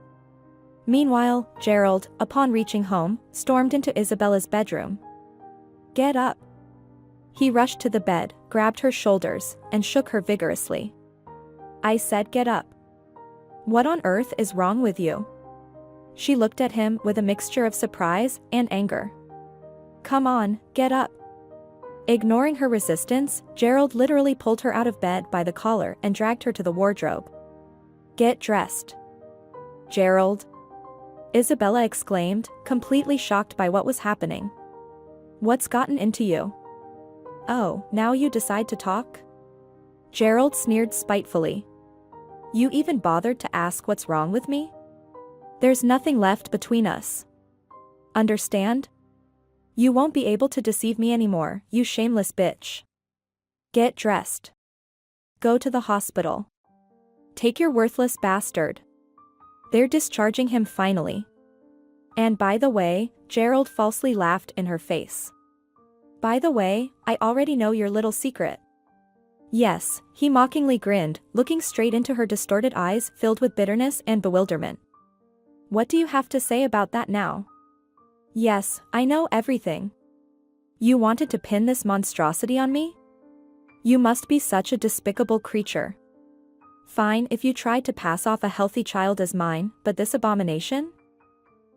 Meanwhile, Gerald, upon reaching home, stormed into Isabella's bedroom. Get up. He rushed to the bed, grabbed her shoulders, and shook her vigorously. I said get up. What on earth is wrong with you? She looked at him with a mixture of surprise and anger. Come on, get up. Ignoring her resistance, Gerald literally pulled her out of bed by the collar and dragged her to the wardrobe. Get dressed. Gerald. Isabella exclaimed, completely shocked by what was happening. What's gotten into you? Oh, now you decide to talk? Gerald sneered spitefully. You even bothered to ask what's wrong with me? There's nothing left between us. Understand? You won't be able to deceive me anymore, you shameless bitch. Get dressed. Go to the hospital. Take your worthless bastard. They're discharging him finally. And by the way, Gerald falsely laughed in her face. By the way, I already know your little secret. Yes, he mockingly grinned, looking straight into her distorted eyes filled with bitterness and bewilderment. What do you have to say about that now? Yes, I know everything. You wanted to pin this monstrosity on me? You must be such a despicable creature. Fine if you tried to pass off a healthy child as mine, but this abomination?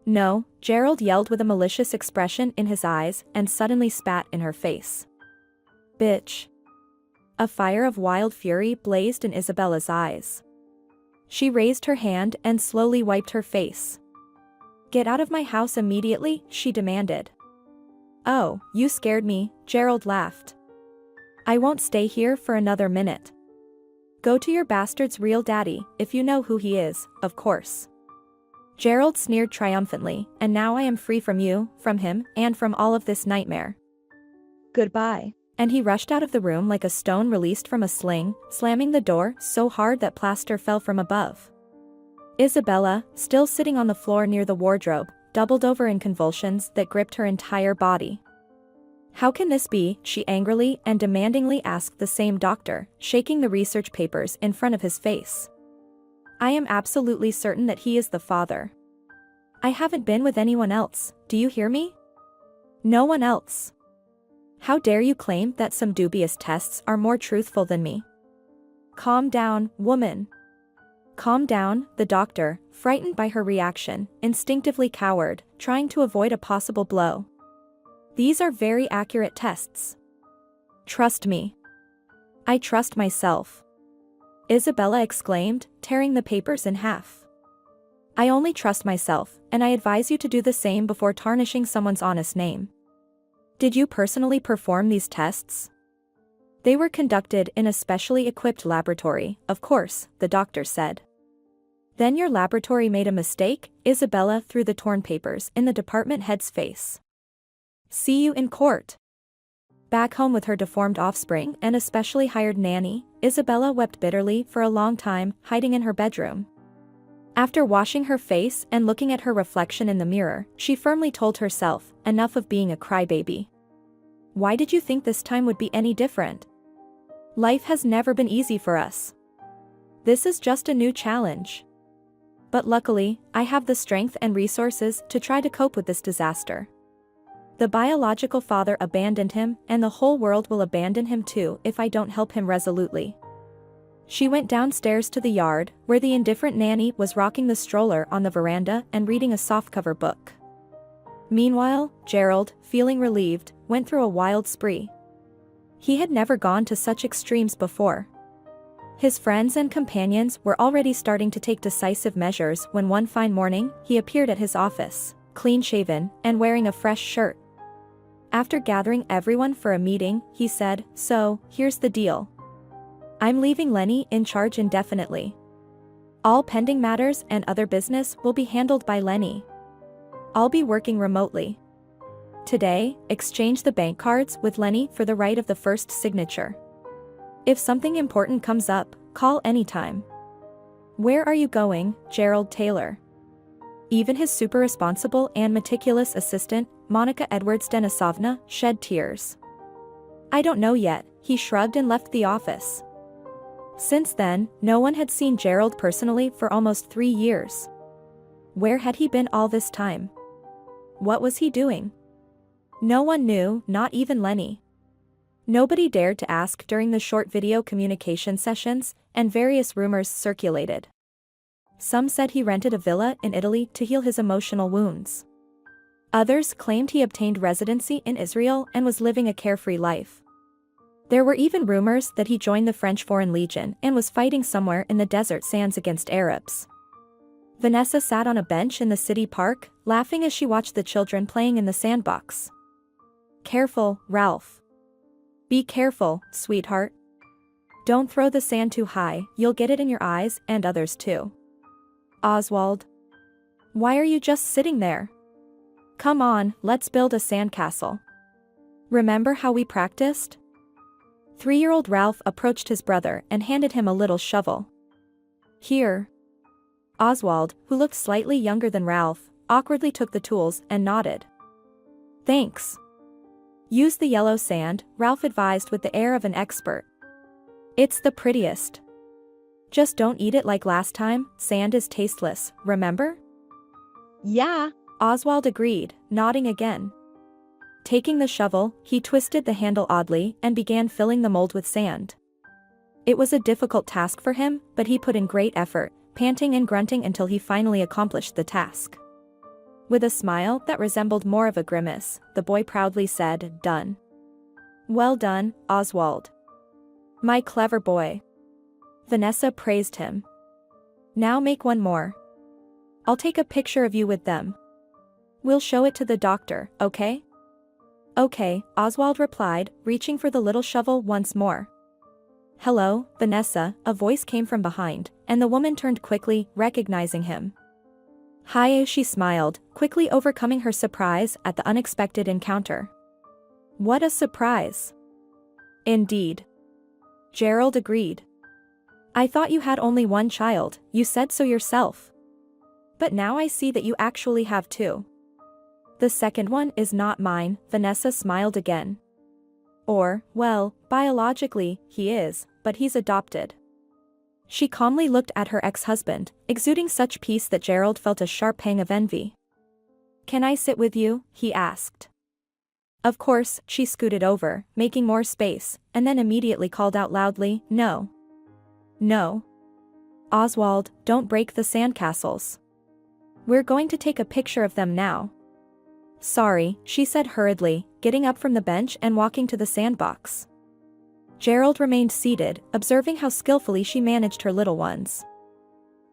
No, Gerald yelled with a malicious expression in his eyes and suddenly spat in her face. Bitch. A fire of wild fury blazed in Isabella's eyes. She raised her hand and slowly wiped her face. Get out of my house immediately, she demanded. Oh, you scared me, Gerald laughed. I won't stay here for another minute. Go to your bastard's real daddy, if you know who he is, of course. Gerald sneered triumphantly, and now I am free from you, from him, and from all of this nightmare. Goodbye. And he rushed out of the room like a stone released from a sling, slamming the door so hard that plaster fell from above. Isabella, still sitting on the floor near the wardrobe, doubled over in convulsions that gripped her entire body. How can this be? She angrily and demandingly asked the same doctor, shaking the research papers in front of his face. I am absolutely certain that he is the father. I haven't been with anyone else, do you hear me? No one else. How dare you claim that some dubious tests are more truthful than me? Calm down, woman. Calm down, the doctor, frightened by her reaction, instinctively cowered, trying to avoid a possible blow. These are very accurate tests. Trust me. I trust myself. Isabella exclaimed, tearing the papers in half. I only trust myself, and I advise you to do the same before tarnishing someone's honest name. Did you personally perform these tests? They were conducted in a specially equipped laboratory, of course, the doctor said. Then your laboratory made a mistake? Isabella threw the torn papers in the department head's face. See you in court. Back home with her deformed offspring and a specially hired nanny, Isabella wept bitterly for a long time, hiding in her bedroom. After washing her face and looking at her reflection in the mirror, she firmly told herself, enough of being a crybaby. Why did you think this time would be any different? Life has never been easy for us. This is just a new challenge. But luckily, I have the strength and resources to try to cope with this disaster. The biological father abandoned him, and the whole world will abandon him too if I don't help him resolutely. She went downstairs to the yard, where the indifferent nanny was rocking the stroller on the veranda and reading a softcover book. Meanwhile, Gerald, feeling relieved, went through a wild spree. He had never gone to such extremes before. His friends and companions were already starting to take decisive measures when one fine morning, he appeared at his office, clean-shaven, and wearing a fresh shirt. After gathering everyone for a meeting, he said, So, here's the deal. I'm leaving Lenny in charge indefinitely. All pending matters and other business will be handled by Lenny. I'll be working remotely. Today, exchange the bank cards with Lenny for the right of the first signature. If something important comes up, call anytime. Where are you going, Gerald Taylor? Even his super responsible and meticulous assistant, Monica Edwards-Denisovna, shed tears. I don't know yet, he shrugged and left the office. Since then, no one had seen Gerald personally for almost 3 years. Where had he been all this time? What was he doing? No one knew, not even Lenny. Nobody dared to ask during the short video communication sessions, and various rumors circulated. Some said he rented a villa in Italy to heal his emotional wounds. Others claimed he obtained residency in Israel and was living a carefree life. There were even rumors that he joined the French Foreign Legion and was fighting somewhere in the desert sands against Arabs. Vanessa sat on a bench in the city park, laughing as she watched the children playing in the sandbox. Careful, Ralph. Be careful, sweetheart. Don't throw the sand too high, you'll get it in your eyes and others too. Oswald. Why are you just sitting there? Come on, let's build a sandcastle. Remember how we practiced? 3-year-old Ralph approached his brother and handed him a little shovel. Here. Oswald, who looked slightly younger than Ralph, awkwardly took the tools and nodded. Thanks. Use the yellow sand, Ralph advised with the air of an expert. It's the prettiest. Just don't eat it like last time, sand is tasteless, remember? Yeah, Oswald agreed, nodding again. Taking the shovel, he twisted the handle oddly and began filling the mold with sand. It was a difficult task for him, but he put in great effort, panting and grunting until he finally accomplished the task. With a smile that resembled more of a grimace, the boy proudly said, "Done." Well done, Oswald. My clever boy. Vanessa praised him. Now make one more. I'll take a picture of you with them. We'll show it to the doctor, okay? Okay, Oswald replied, reaching for the little shovel once more. Hello, Vanessa, a voice came from behind, and the woman turned quickly, recognizing him. Hi, she smiled, quickly overcoming her surprise at the unexpected encounter. What a surprise. Indeed. Gerald agreed. I thought you had only one child, you said so yourself. But now I see that you actually have two. The second one is not mine, Vanessa smiled again. Or, well, biologically, he is, but he's adopted. She calmly looked at her ex-husband, exuding such peace that Gerald felt a sharp pang of envy. Can I sit with you? He asked. Of course, she scooted over, making more space, and then immediately called out loudly, No. No. Oswald, don't break the sandcastles. We're going to take a picture of them now. Sorry, she said hurriedly, getting up from the bench and walking to the sandbox. Gerald remained seated, observing how skillfully she managed her little ones.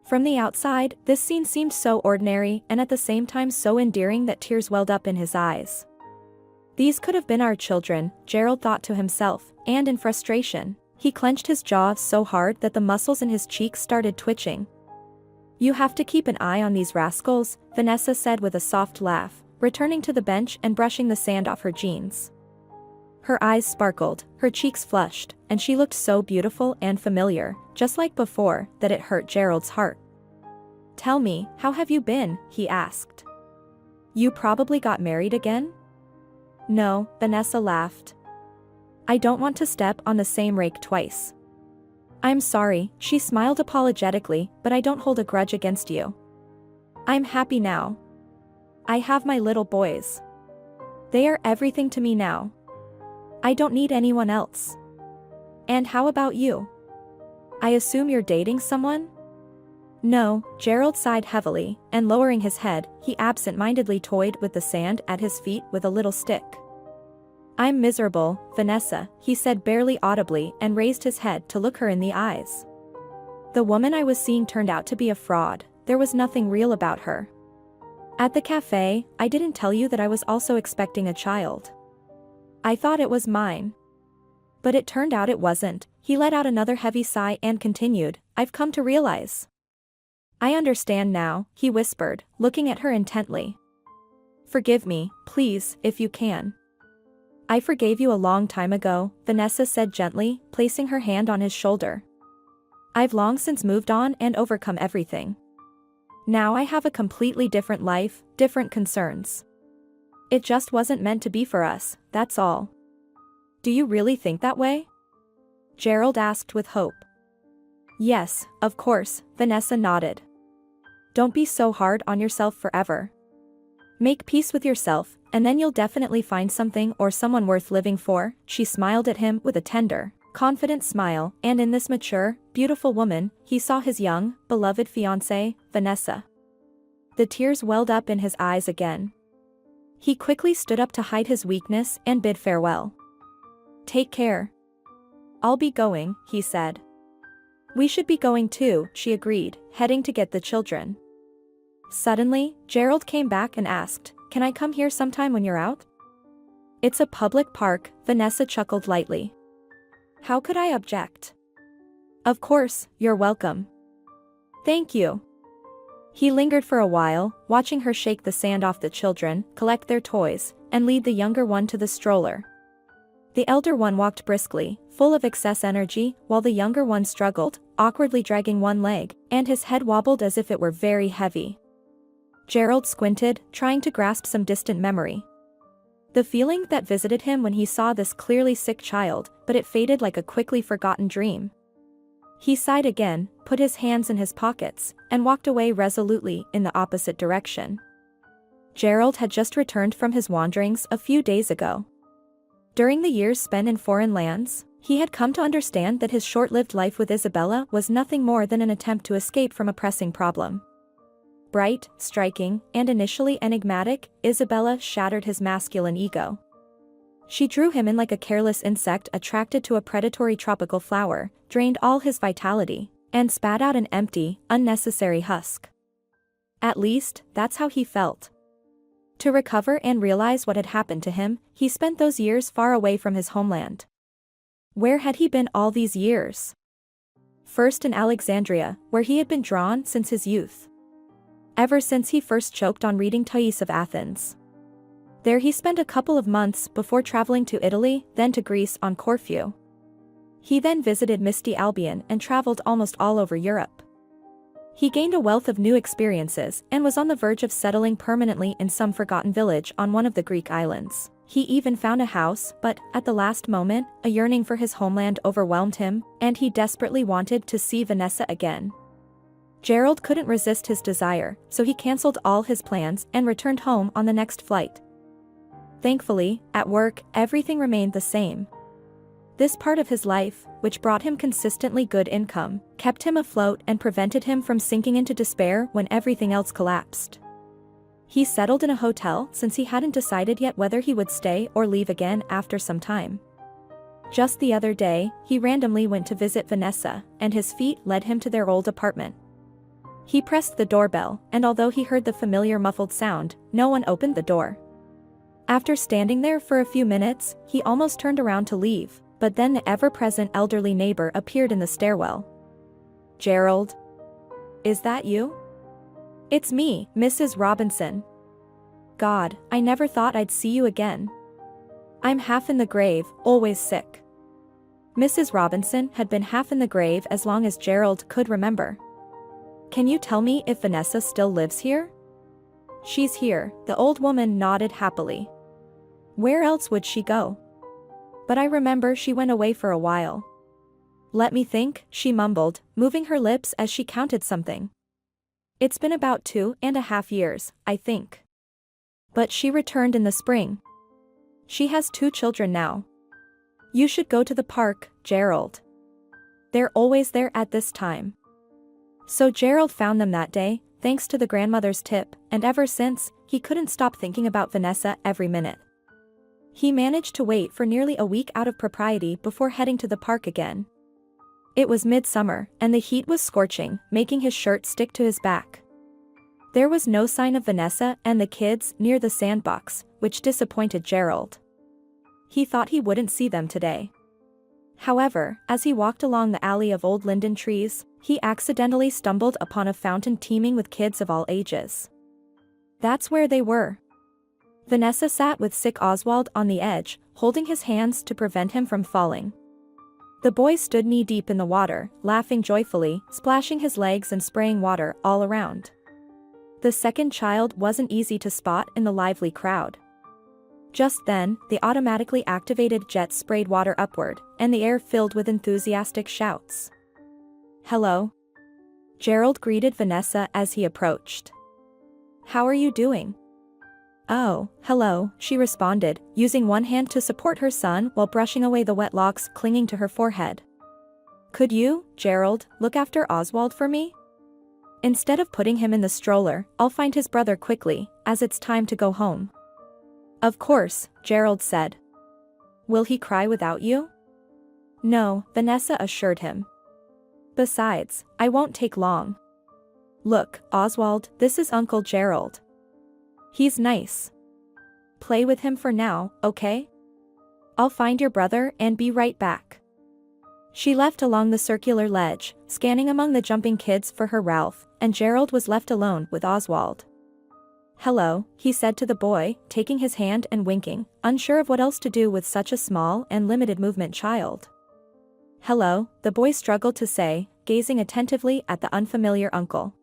From the outside, this scene seemed so ordinary and at the same time so endearing that tears welled up in his eyes. These could have been our children, Gerald thought to himself, and in frustration, he clenched his jaw so hard that the muscles in his cheeks started twitching. You have to keep an eye on these rascals, Vanessa said with a soft laugh, returning to the bench and brushing the sand off her jeans. Her eyes sparkled, her cheeks flushed, and she looked so beautiful and familiar, just like before, that it hurt Gerald's heart. Tell me, how have you been? He asked. You probably got married again? No, Vanessa laughed. I don't want to step on the same rake twice. I'm sorry, she smiled apologetically, but I don't hold a grudge against you. I'm happy now. I have my little boys. They are everything to me now. I don't need anyone else. And how about you? I assume you're dating someone? No, Gerald sighed heavily, and lowering his head, he absent-mindedly toyed with the sand at his feet with a little stick. I'm miserable, Vanessa, he said barely audibly and raised his head to look her in the eyes. The woman I was seeing turned out to be a fraud, there was nothing real about her. At the cafe, I didn't tell you that I was also expecting a child. I thought it was mine. But it turned out it wasn't, he let out another heavy sigh and continued, I've come to realize. I understand now, he whispered, looking at her intently. Forgive me, please, if you can. I forgave you a long time ago, Vanessa said gently, placing her hand on his shoulder. I've long since moved on and overcome everything. Now I have a completely different life, different concerns. It just wasn't meant to be for us, that's all. Do you really think that way? Gerald asked with hope. Yes, of course, Vanessa nodded. Don't be so hard on yourself forever. Make peace with yourself, and then you'll definitely find something or someone worth living for, she smiled at him with a tender, confident smile, and in this mature, beautiful woman, he saw his young, beloved fiancée, Vanessa. The tears welled up in his eyes again. He quickly stood up to hide his weakness and bid farewell. Take care. I'll be going, he said. We should be going too, she agreed, heading to get the children. Suddenly, Gerald came back and asked, Can I come here sometime when you're out? It's a public park, Vanessa chuckled lightly. How could I object? Of course, you're welcome. Thank you. He lingered for a while, watching her shake the sand off the children, collect their toys, and lead the younger one to the stroller. The elder one walked briskly, full of excess energy, while the younger one struggled, awkwardly dragging one leg, and his head wobbled as if it were very heavy. Gerald squinted, trying to grasp some distant memory. The feeling that visited him when he saw this clearly sick child, but it faded like a quickly forgotten dream. He sighed again, put his hands in his pockets, and walked away resolutely in the opposite direction. Gerald had just returned from his wanderings a few days ago. During the years spent in foreign lands, he had come to understand that his short-lived life with Isabella was nothing more than an attempt to escape from a pressing problem. Bright, striking, and initially enigmatic, Isabella shattered his masculine ego. She drew him in like a careless insect attracted to a predatory tropical flower, drained all his vitality, and spat out an empty, unnecessary husk. At least, that's how he felt. To recover and realize what had happened to him, he spent those years far away from his homeland. Where had he been all these years? First in Alexandria, where he had been drawn since his youth. Ever since he first choked on reading Thais of Athens. There he spent a couple of months before traveling to Italy, then to Greece on Corfu. He then visited misty Albion and traveled almost all over Europe. He gained a wealth of new experiences and was on the verge of settling permanently in some forgotten village on one of the Greek islands. He even found a house, but, at the last moment, a yearning for his homeland overwhelmed him, and he desperately wanted to see Vanessa again. Gerald couldn't resist his desire, so he cancelled all his plans and returned home on the next flight. Thankfully, at work, everything remained the same. This part of his life, which brought him consistently good income, kept him afloat and prevented him from sinking into despair when everything else collapsed. He settled in a hotel since he hadn't decided yet whether he would stay or leave again after some time. Just the other day, he randomly went to visit Vanessa, and his feet led him to their old apartment. He pressed the doorbell, and although he heard the familiar muffled sound, no one opened the door. After standing there for a few minutes, he almost turned around to leave, but then the ever-present elderly neighbor appeared in the stairwell. Gerald? Is that you? It's me, Mrs. Robinson. God, I never thought I'd see you again. I'm half in the grave, always sick. Mrs. Robinson had been half in the grave as long as Gerald could remember. Can you tell me if Vanessa still lives here? She's here, the old woman nodded happily. Where else would she go? But I remember she went away for a while. Let me think, she mumbled, moving her lips as she counted something. It's been about 2.5 years, I think. But she returned in the spring. She has 2 children now. You should go to the park, Gerald. They're always there at this time. So Gerald found them that day, thanks to the grandmother's tip, and ever since, he couldn't stop thinking about Vanessa every minute. He managed to wait for nearly a week out of propriety before heading to the park again. It was midsummer, and the heat was scorching, making his shirt stick to his back. There was no sign of Vanessa and the kids near the sandbox, which disappointed Gerald. He thought he wouldn't see them today. However, as he walked along the alley of old linden trees, he accidentally stumbled upon a fountain teeming with kids of all ages. That's where they were. Vanessa sat with sick Oswald on the edge, holding his hands to prevent him from falling. The boy stood knee-deep in the water, laughing joyfully, splashing his legs and spraying water all around. The second child wasn't easy to spot in the lively crowd. Just then, the automatically activated jet sprayed water upward, and the air filled with enthusiastic shouts. Hello. Gerald greeted Vanessa as he approached. How are you doing? Oh, hello, she responded, using one hand to support her son while brushing away the wet locks clinging to her forehead. Could you, Gerald, look after Oswald for me? Instead of putting him in the stroller, I'll find his brother quickly, as it's time to go home. Of course, Gerald said. Will he cry without you? No, Vanessa assured him. Besides, I won't take long. Look, Oswald, this is Uncle Gerald. He's nice. Play with him for now, okay? I'll find your brother and be right back. She left along the circular ledge, scanning among the jumping kids for her Ralph, and Gerald was left alone with Oswald. Hello, he said to the boy, taking his hand and winking, unsure of what else to do with such a small and limited movement child. Hello, the boy struggled to say, gazing attentively at the unfamiliar uncle.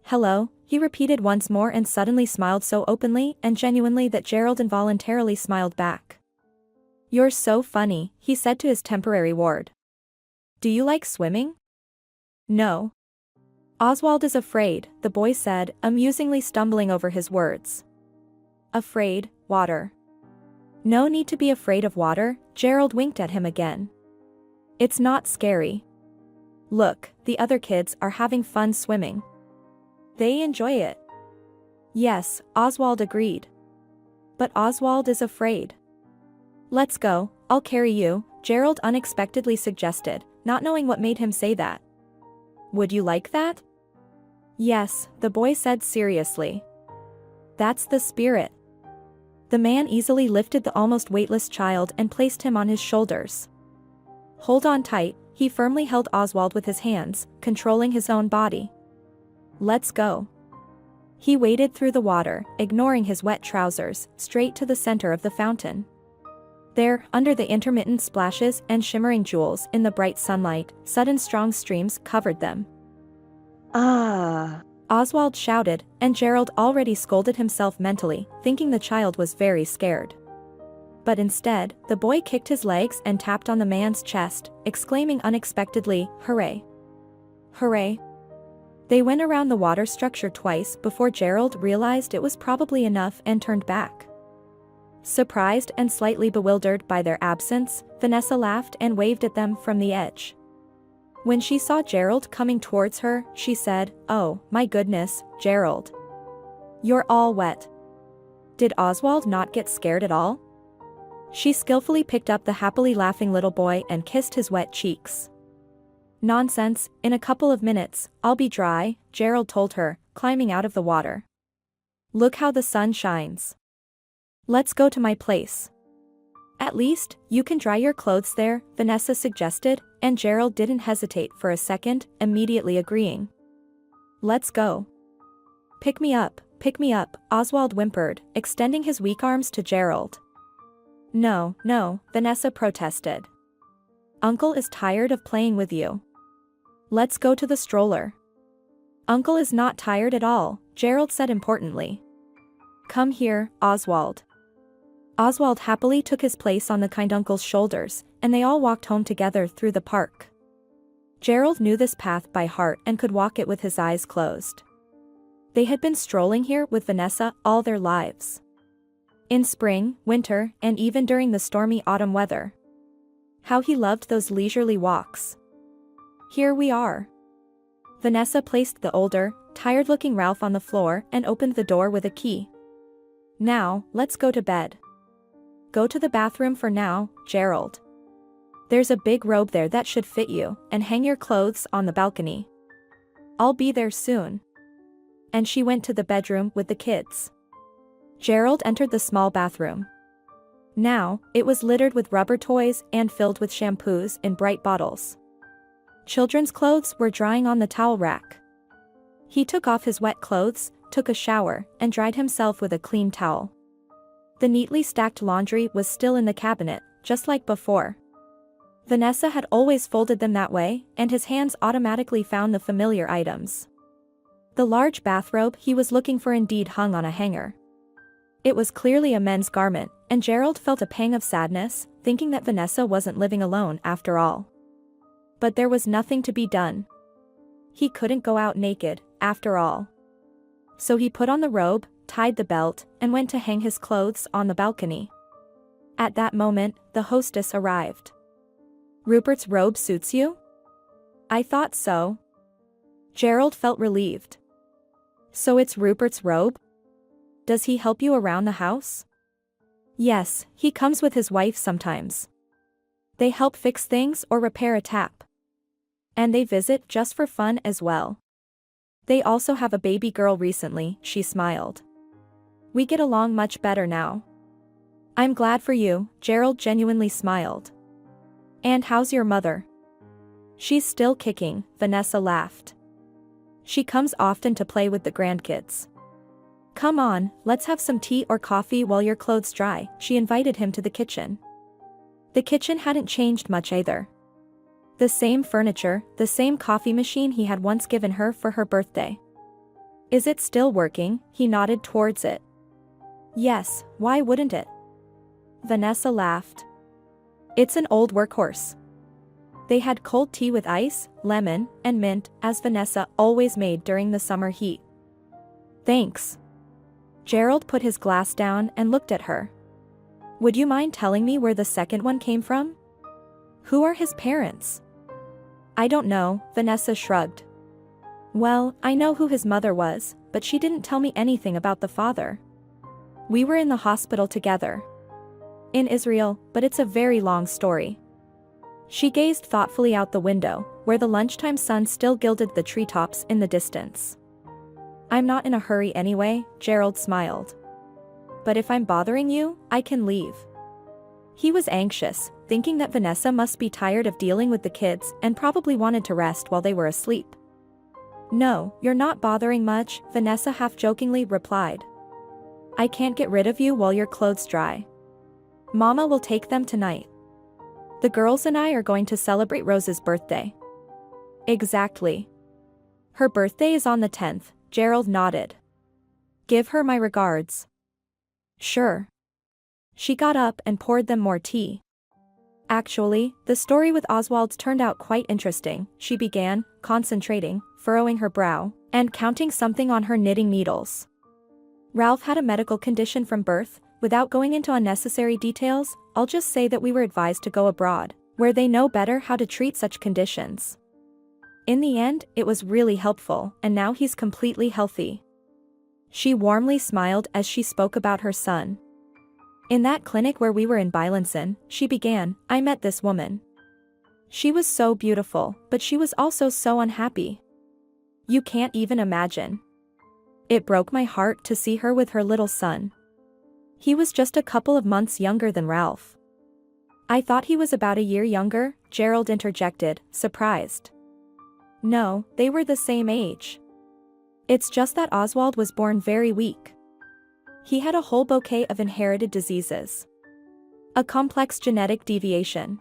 Hello, he repeated once more and suddenly smiled so openly and genuinely that Gerald involuntarily smiled back. You're so funny, he said to his temporary ward. Do you like swimming? No. Oswald is afraid, the boy said, amusingly stumbling over his words. Afraid, water. No need to be afraid of water, Gerald winked at him again. It's not scary. Look, the other kids are having fun swimming. They enjoy it. Yes, Oswald agreed. But Oswald is afraid. Let's go, I'll carry you, Gerald unexpectedly suggested, not knowing what made him say that. Would you like that? Yes, the boy said seriously. That's the spirit. The man easily lifted the almost weightless child and placed him on his shoulders. Hold on tight, he firmly held Oswald with his hands, controlling his own body. Let's go. He waded through the water, ignoring his wet trousers, straight to the center of the fountain. There, under the intermittent splashes and shimmering jewels in the bright sunlight, sudden strong streams covered them. Ah! Oswald shouted, and Gerald already scolded himself mentally, thinking the child was very scared. But instead, the boy kicked his legs and tapped on the man's chest, exclaiming unexpectedly, "Hooray! Hooray!" They went around the water structure twice before Gerald realized it was probably enough and turned back. Surprised and slightly bewildered by their absence, Vanessa laughed and waved at them from the edge. When she saw Gerald coming towards her, she said, "Oh, my goodness, Gerald. You're all wet. Did Oswald not get scared at all?" She skillfully picked up the happily laughing little boy and kissed his wet cheeks. Nonsense, in a couple of minutes, I'll be dry, Gerald told her, climbing out of the water. Look how the sun shines. Let's go to my place. At least, you can dry your clothes there, Vanessa suggested, and Gerald didn't hesitate for a second, immediately agreeing. Let's go. Pick me up, Oswald whimpered, extending his weak arms to Gerald. No, Vanessa protested. Uncle is tired of playing with you. Let's go to the stroller. Uncle is not tired at all, Gerald said importantly. Come here, Oswald. Oswald happily took his place on the kind uncle's shoulders, and they all walked home together through the park. Gerald knew this path by heart and could walk it with his eyes closed. They had been strolling here with Vanessa all their lives. In spring, winter, and even during the stormy autumn weather. How he loved those leisurely walks. Here we are. Vanessa placed the older, tired-looking Ralph on the floor and opened the door with a key. Now, let's go to bed. Go to the bathroom for now, Gerald. There's a big robe there that should fit you, and hang your clothes on the balcony. I'll be there soon. And she went to the bedroom with the kids. Gerald entered the small bathroom. Now, it was littered with rubber toys and filled with shampoos in bright bottles. Children's clothes were drying on the towel rack. He took off his wet clothes, took a shower, and dried himself with a clean towel. The neatly stacked laundry was still in the cabinet, just like before. Vanessa had always folded them that way, and his hands automatically found the familiar items. The large bathrobe he was looking for indeed hung on a hanger. It was clearly a men's garment, and Gerald felt a pang of sadness, thinking that Vanessa wasn't living alone after all. But there was nothing to be done. He couldn't go out naked, after all. So he put on the robe, tied the belt, and went to hang his clothes on the balcony. At that moment, the hostess arrived. Rupert's robe suits you? I thought so. Gerald felt relieved. So it's Rupert's robe? Does he help you around the house? Yes, he comes with his wife sometimes. They help fix things or repair a tap. And they visit just for fun as well. They also have a baby girl recently, she smiled. We get along much better now. I'm glad for you, Gerald genuinely smiled. And how's your mother? She's still kicking, Vanessa laughed. She comes often to play with the grandkids. Come on, let's have some tea or coffee while your clothes dry, she invited him to the kitchen. The kitchen hadn't changed much either. The same furniture, the same coffee machine he had once given her for her birthday. Is it still working? He nodded towards it. Yes, why wouldn't it? Vanessa laughed. It's an old workhorse. They had cold tea with ice, lemon, and mint, as Vanessa always made during the summer heat. Thanks. Gerald put his glass down and looked at her. Would you mind telling me where the second one came from? Who are his parents? I don't know, Vanessa shrugged. Well, I know who his mother was, but she didn't tell me anything about the father. We were in the hospital together. In Israel, but it's a very long story. She gazed thoughtfully out the window, where the lunchtime sun still gilded the treetops in the distance. I'm not in a hurry anyway, Gerald smiled. But if I'm bothering you, I can leave. He was anxious, thinking that Vanessa must be tired of dealing with the kids and probably wanted to rest while they were asleep. No, you're not bothering much, Vanessa half-jokingly replied. I can't get rid of you while your clothes dry. Mama will take them tonight. The girls and I are going to celebrate Rose's birthday. Exactly. Her birthday is on the 10th, Gerald nodded. Give her my regards. Sure. She got up and poured them more tea. Actually, the story with Oswald's turned out quite interesting, she began, concentrating, furrowing her brow, and counting something on her knitting needles. Ralph had a medical condition from birth. Without going into unnecessary details, I'll just say that we were advised to go abroad, where they know better how to treat such conditions. In the end, it was really helpful, and now he's completely healthy. She warmly smiled as she spoke about her son. In that clinic where we were in Bylanson, she began, I met this woman. She was so beautiful, but she was also so unhappy. You can't even imagine. It broke my heart to see her with her little son. He was just a couple of months younger than Ralph. I thought he was about a year younger, Gerald interjected, surprised. No, they were the same age. It's just that Oswald was born very weak. He had a whole bouquet of inherited diseases. A complex genetic deviation.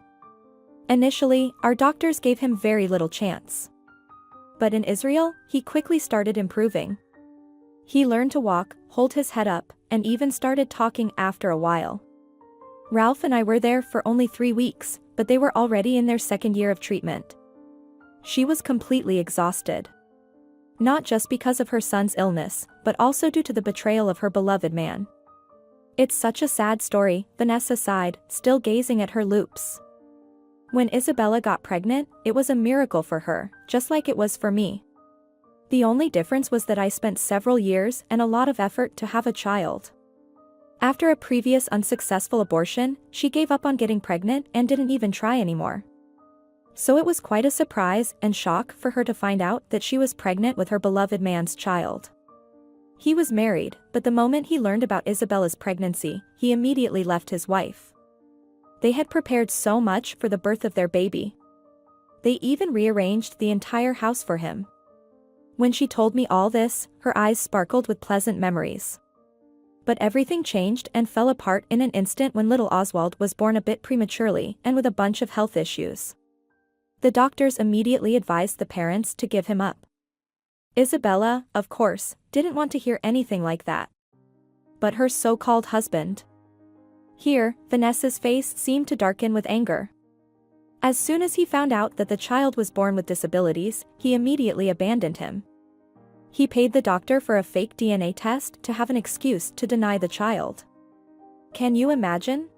Initially, our doctors gave him very little chance. But in Israel, he quickly started improving. He learned to walk, hold his head up, and even started talking after a while. Ralph and I were there for only 3 weeks, but they were already in their second year of treatment. She was completely exhausted. Not just because of her son's illness, but also due to the betrayal of her beloved man. It's such a sad story, Vanessa sighed, still gazing at her loops. When Isabella got pregnant, it was a miracle for her, just like it was for me. The only difference was that I spent several years and a lot of effort to have a child. After a previous unsuccessful abortion, she gave up on getting pregnant and didn't even try anymore. So it was quite a surprise and shock for her to find out that she was pregnant with her beloved man's child. He was married, but the moment he learned about Isabella's pregnancy, he immediately left his wife. They had prepared so much for the birth of their baby. They even rearranged the entire house for him. When she told me all this, her eyes sparkled with pleasant memories. But everything changed and fell apart in an instant when little Oswald was born a bit prematurely and with a bunch of health issues. The doctors immediately advised the parents to give him up. Isabella, of course, didn't want to hear anything like that. But her so-called husband. Here, Vanessa's face seemed to darken with anger. As soon as he found out that the child was born with disabilities, he immediately abandoned him. He paid the doctor for a fake DNA test to have an excuse to deny the child. Can you imagine?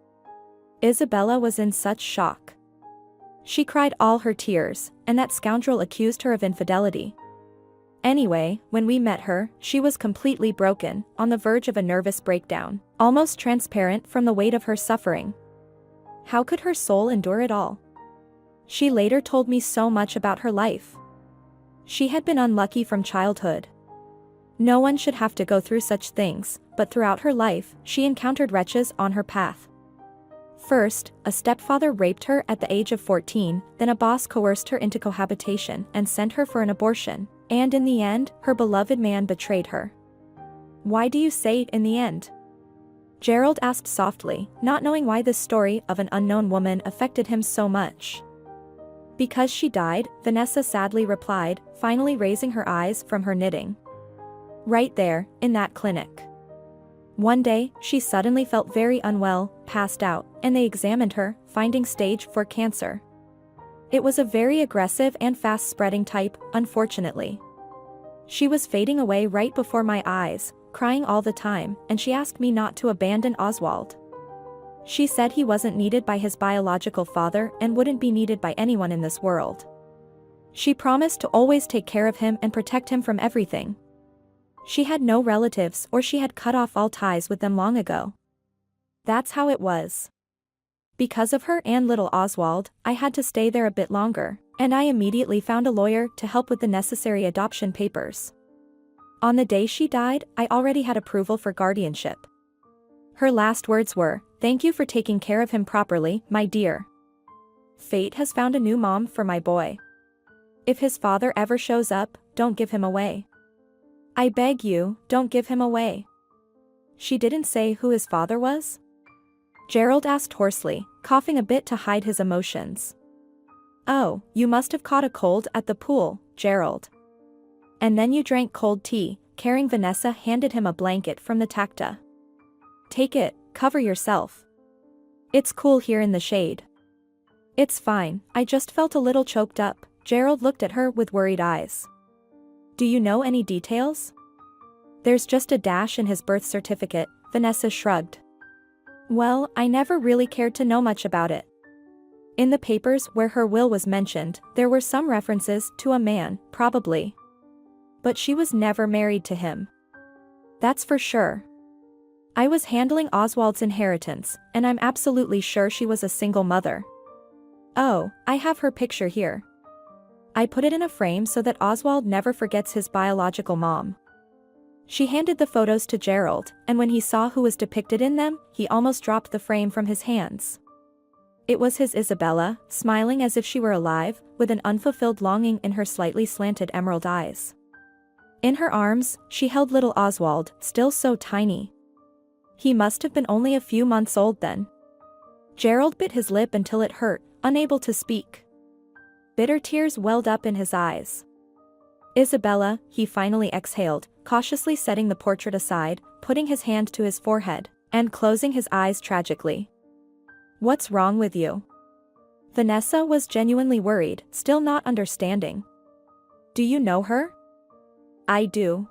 Isabella was in such shock. She cried all her tears, and that scoundrel accused her of infidelity. Anyway, when we met her, she was completely broken, on the verge of a nervous breakdown, almost transparent from the weight of her suffering. How could her soul endure it all? She later told me so much about her life. She had been unlucky from childhood. No one should have to go through such things, but throughout her life, she encountered wretches on her path, First, a stepfather raped her at the age of 14, then a boss coerced her into cohabitation and sent her for an abortion, and in the end, her beloved man betrayed her. Why do you say in the end? Gerald asked softly, not knowing why this story of an unknown woman affected him so much. Because she died, Vanessa sadly replied, finally raising her eyes from her knitting. Right there, in that clinic. One day, she suddenly felt very unwell, passed out, and they examined her, finding stage 4 cancer. It was a very aggressive and fast-spreading type, unfortunately. She was fading away right before my eyes, crying all the time, and she asked me not to abandon Oswald. She said he wasn't needed by his biological father and wouldn't be needed by anyone in this world. She promised to always take care of him and protect him from everything. She had no relatives or she had cut off all ties with them long ago. That's how it was. Because of her and little Oswald, I had to stay there a bit longer, and I immediately found a lawyer to help with the necessary adoption papers. On the day she died, I already had approval for guardianship. Her last words were, "Thank you for taking care of him properly, my dear. Fate has found a new mom for my boy. If his father ever shows up, don't give him away. I beg you, don't give him away." She didn't say who his father was? Gerald asked hoarsely, coughing a bit to hide his emotions. Oh, you must have caught a cold at the pool, Gerald. And then you drank cold tea. Caring Vanessa handed him a blanket from the tacta. Take it, cover yourself. It's cool here in the shade. It's fine, I just felt a little choked up. Gerald looked at her with worried eyes. Do you know any details? There's just a dash in his birth certificate, Vanessa shrugged. Well, I never really cared to know much about it. In the papers where her will was mentioned, there were some references to a man, probably. But she was never married to him. That's for sure. I was handling Oswald's inheritance, and I'm absolutely sure she was a single mother. Oh, I have her picture here. I put it in a frame so that Oswald never forgets his biological mom. She handed the photos to Gerald, and when he saw who was depicted in them, he almost dropped the frame from his hands. It was his Isabella, smiling as if she were alive, with an unfulfilled longing in her slightly slanted emerald eyes. In her arms, she held little Oswald, still so tiny. He must have been only a few months old then. Gerald bit his lip until it hurt, unable to speak. Bitter tears welled up in his eyes. Isabella, he finally exhaled, cautiously setting the portrait aside, putting his hand to his forehead, and closing his eyes tragically. What's wrong with you? Vanessa was genuinely worried, still not understanding. Do you know her? I do.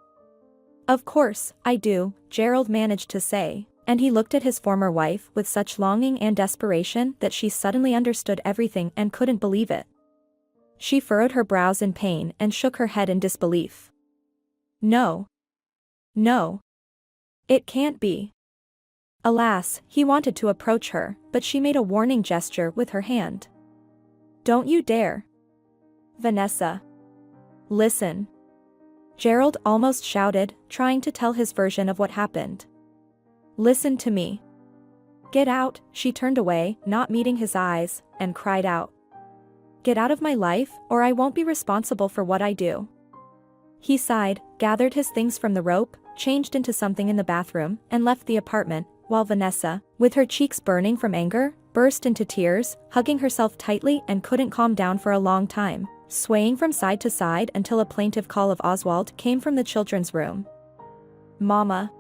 Of course, I do, Gerald managed to say, and he looked at his former wife with such longing and desperation that she suddenly understood everything and couldn't believe it. She furrowed her brows in pain and shook her head in disbelief. No. No. It can't be. Alas, he wanted to approach her, but she made a warning gesture with her hand. Don't you dare. Vanessa. Listen. Gerald almost shouted, trying to tell his version of what happened. Listen to me. Get out, she turned away, not meeting his eyes, and cried out. Get out of my life, or I won't be responsible for what I do. He sighed, gathered his things from the rope, changed into something in the bathroom, and left the apartment, while Vanessa, with her cheeks burning from anger, burst into tears, hugging herself tightly and couldn't calm down for a long time, swaying from side to side until a plaintive call of Oswald came from the children's room. Mama.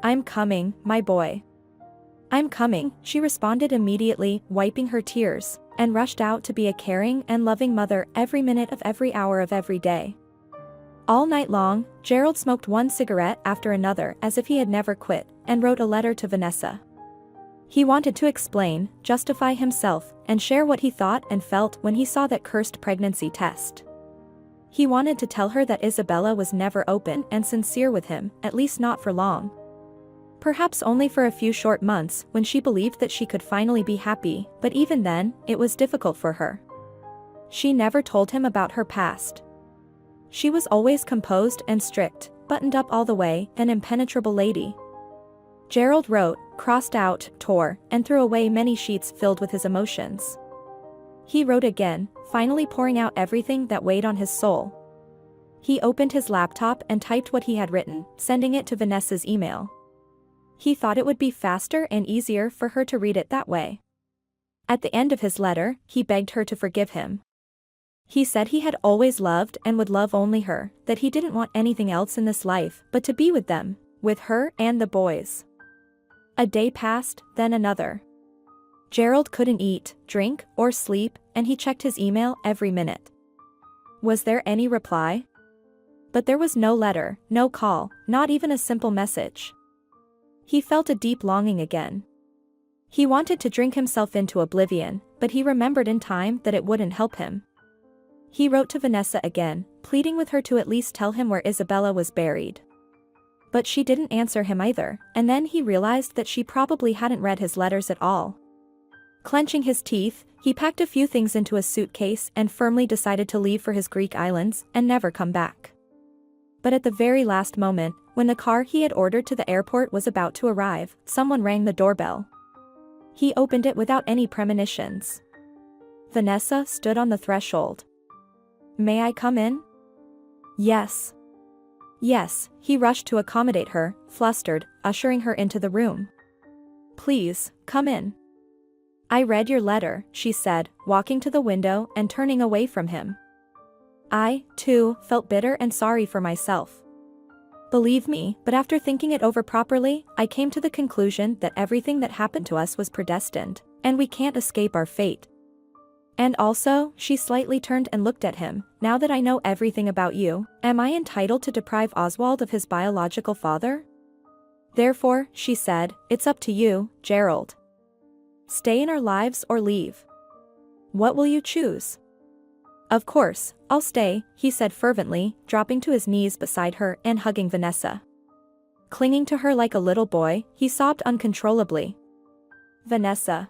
I'm coming, my boy. I'm coming, she responded immediately, wiping her tears, and rushed out to be a caring and loving mother every minute of every hour of every day. All night long, Gerald smoked one cigarette after another as if he had never quit, and wrote a letter to Vanessa. He wanted to explain, justify himself, and share what he thought and felt when he saw that cursed pregnancy test. He wanted to tell her that Isabella was never open and sincere with him, at least not for long. Perhaps only for a few short months when she believed that she could finally be happy, but even then, it was difficult for her. She never told him about her past. She was always composed and strict, buttoned up all the way, an impenetrable lady. Gerald wrote, crossed out, tore, and threw away many sheets filled with his emotions. He wrote again, finally pouring out everything that weighed on his soul. He opened his laptop and typed what he had written, sending it to Vanessa's email. He thought it would be faster and easier for her to read it that way. At the end of his letter, he begged her to forgive him. He said he had always loved and would love only her, that he didn't want anything else in this life but to be with them, with her and the boys. A day passed, then another. Gerald couldn't eat, drink, or sleep, and he checked his email every minute. Was there any reply? But there was no letter, no call, not even a simple message. He felt a deep longing again. He wanted to drink himself into oblivion, but he remembered in time that it wouldn't help him. He wrote to Vanessa again, pleading with her to at least tell him where Isabella was buried. But she didn't answer him either, and then he realized that she probably hadn't read his letters at all. Clenching his teeth, he packed a few things into a suitcase and firmly decided to leave for his Greek islands and never come back. But at the very last moment, when the car he had ordered to the airport was about to arrive, someone rang the doorbell. He opened it without any premonitions. Vanessa stood on the threshold. "May I come in?" "Yes." "Yes," he rushed to accommodate her, flustered, ushering her into the room. "Please, come in." "I read your letter," she said, walking to the window and turning away from him. I, too, felt bitter and sorry for myself. Believe me, but after thinking it over properly, I came to the conclusion that everything that happened to us was predestined, and we can't escape our fate. And also, she slightly turned and looked at him, now that I know everything about you, am I entitled to deprive Oswald of his biological father? Therefore, she said, it's up to you, Gerald. Stay in our lives or leave. What will you choose? Of course, I'll stay, he said fervently, dropping to his knees beside her and hugging Vanessa. Clinging to her like a little boy, he sobbed uncontrollably. Vanessa.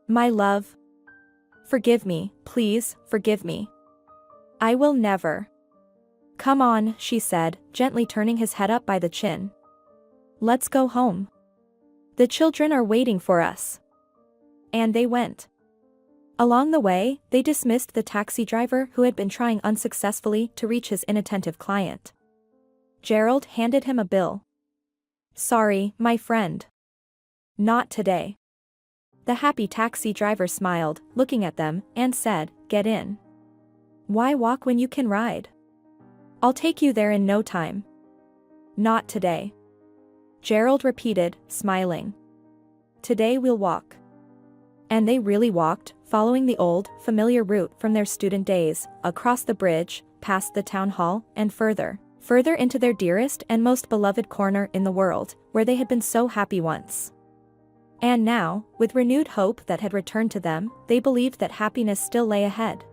My love. Forgive me, please, forgive me. I will never. Come on, she said, gently turning his head up by the chin. Let's go home. The children are waiting for us. And they went. Along the way, they dismissed the taxi driver who had been trying unsuccessfully to reach his inattentive client. Gerald handed him a bill. Sorry, my friend. Not today. The happy taxi driver smiled, looking at them, and said, Get in. Why walk when you can ride? I'll take you there in no time. Not today. Gerald repeated, smiling. Today we'll walk. And they really walked, following the old, familiar route from their student days, across the bridge, past the town hall, and further into their dearest and most beloved corner in the world, where they had been so happy once. And now, with renewed hope that had returned to them, they believed that happiness still lay ahead.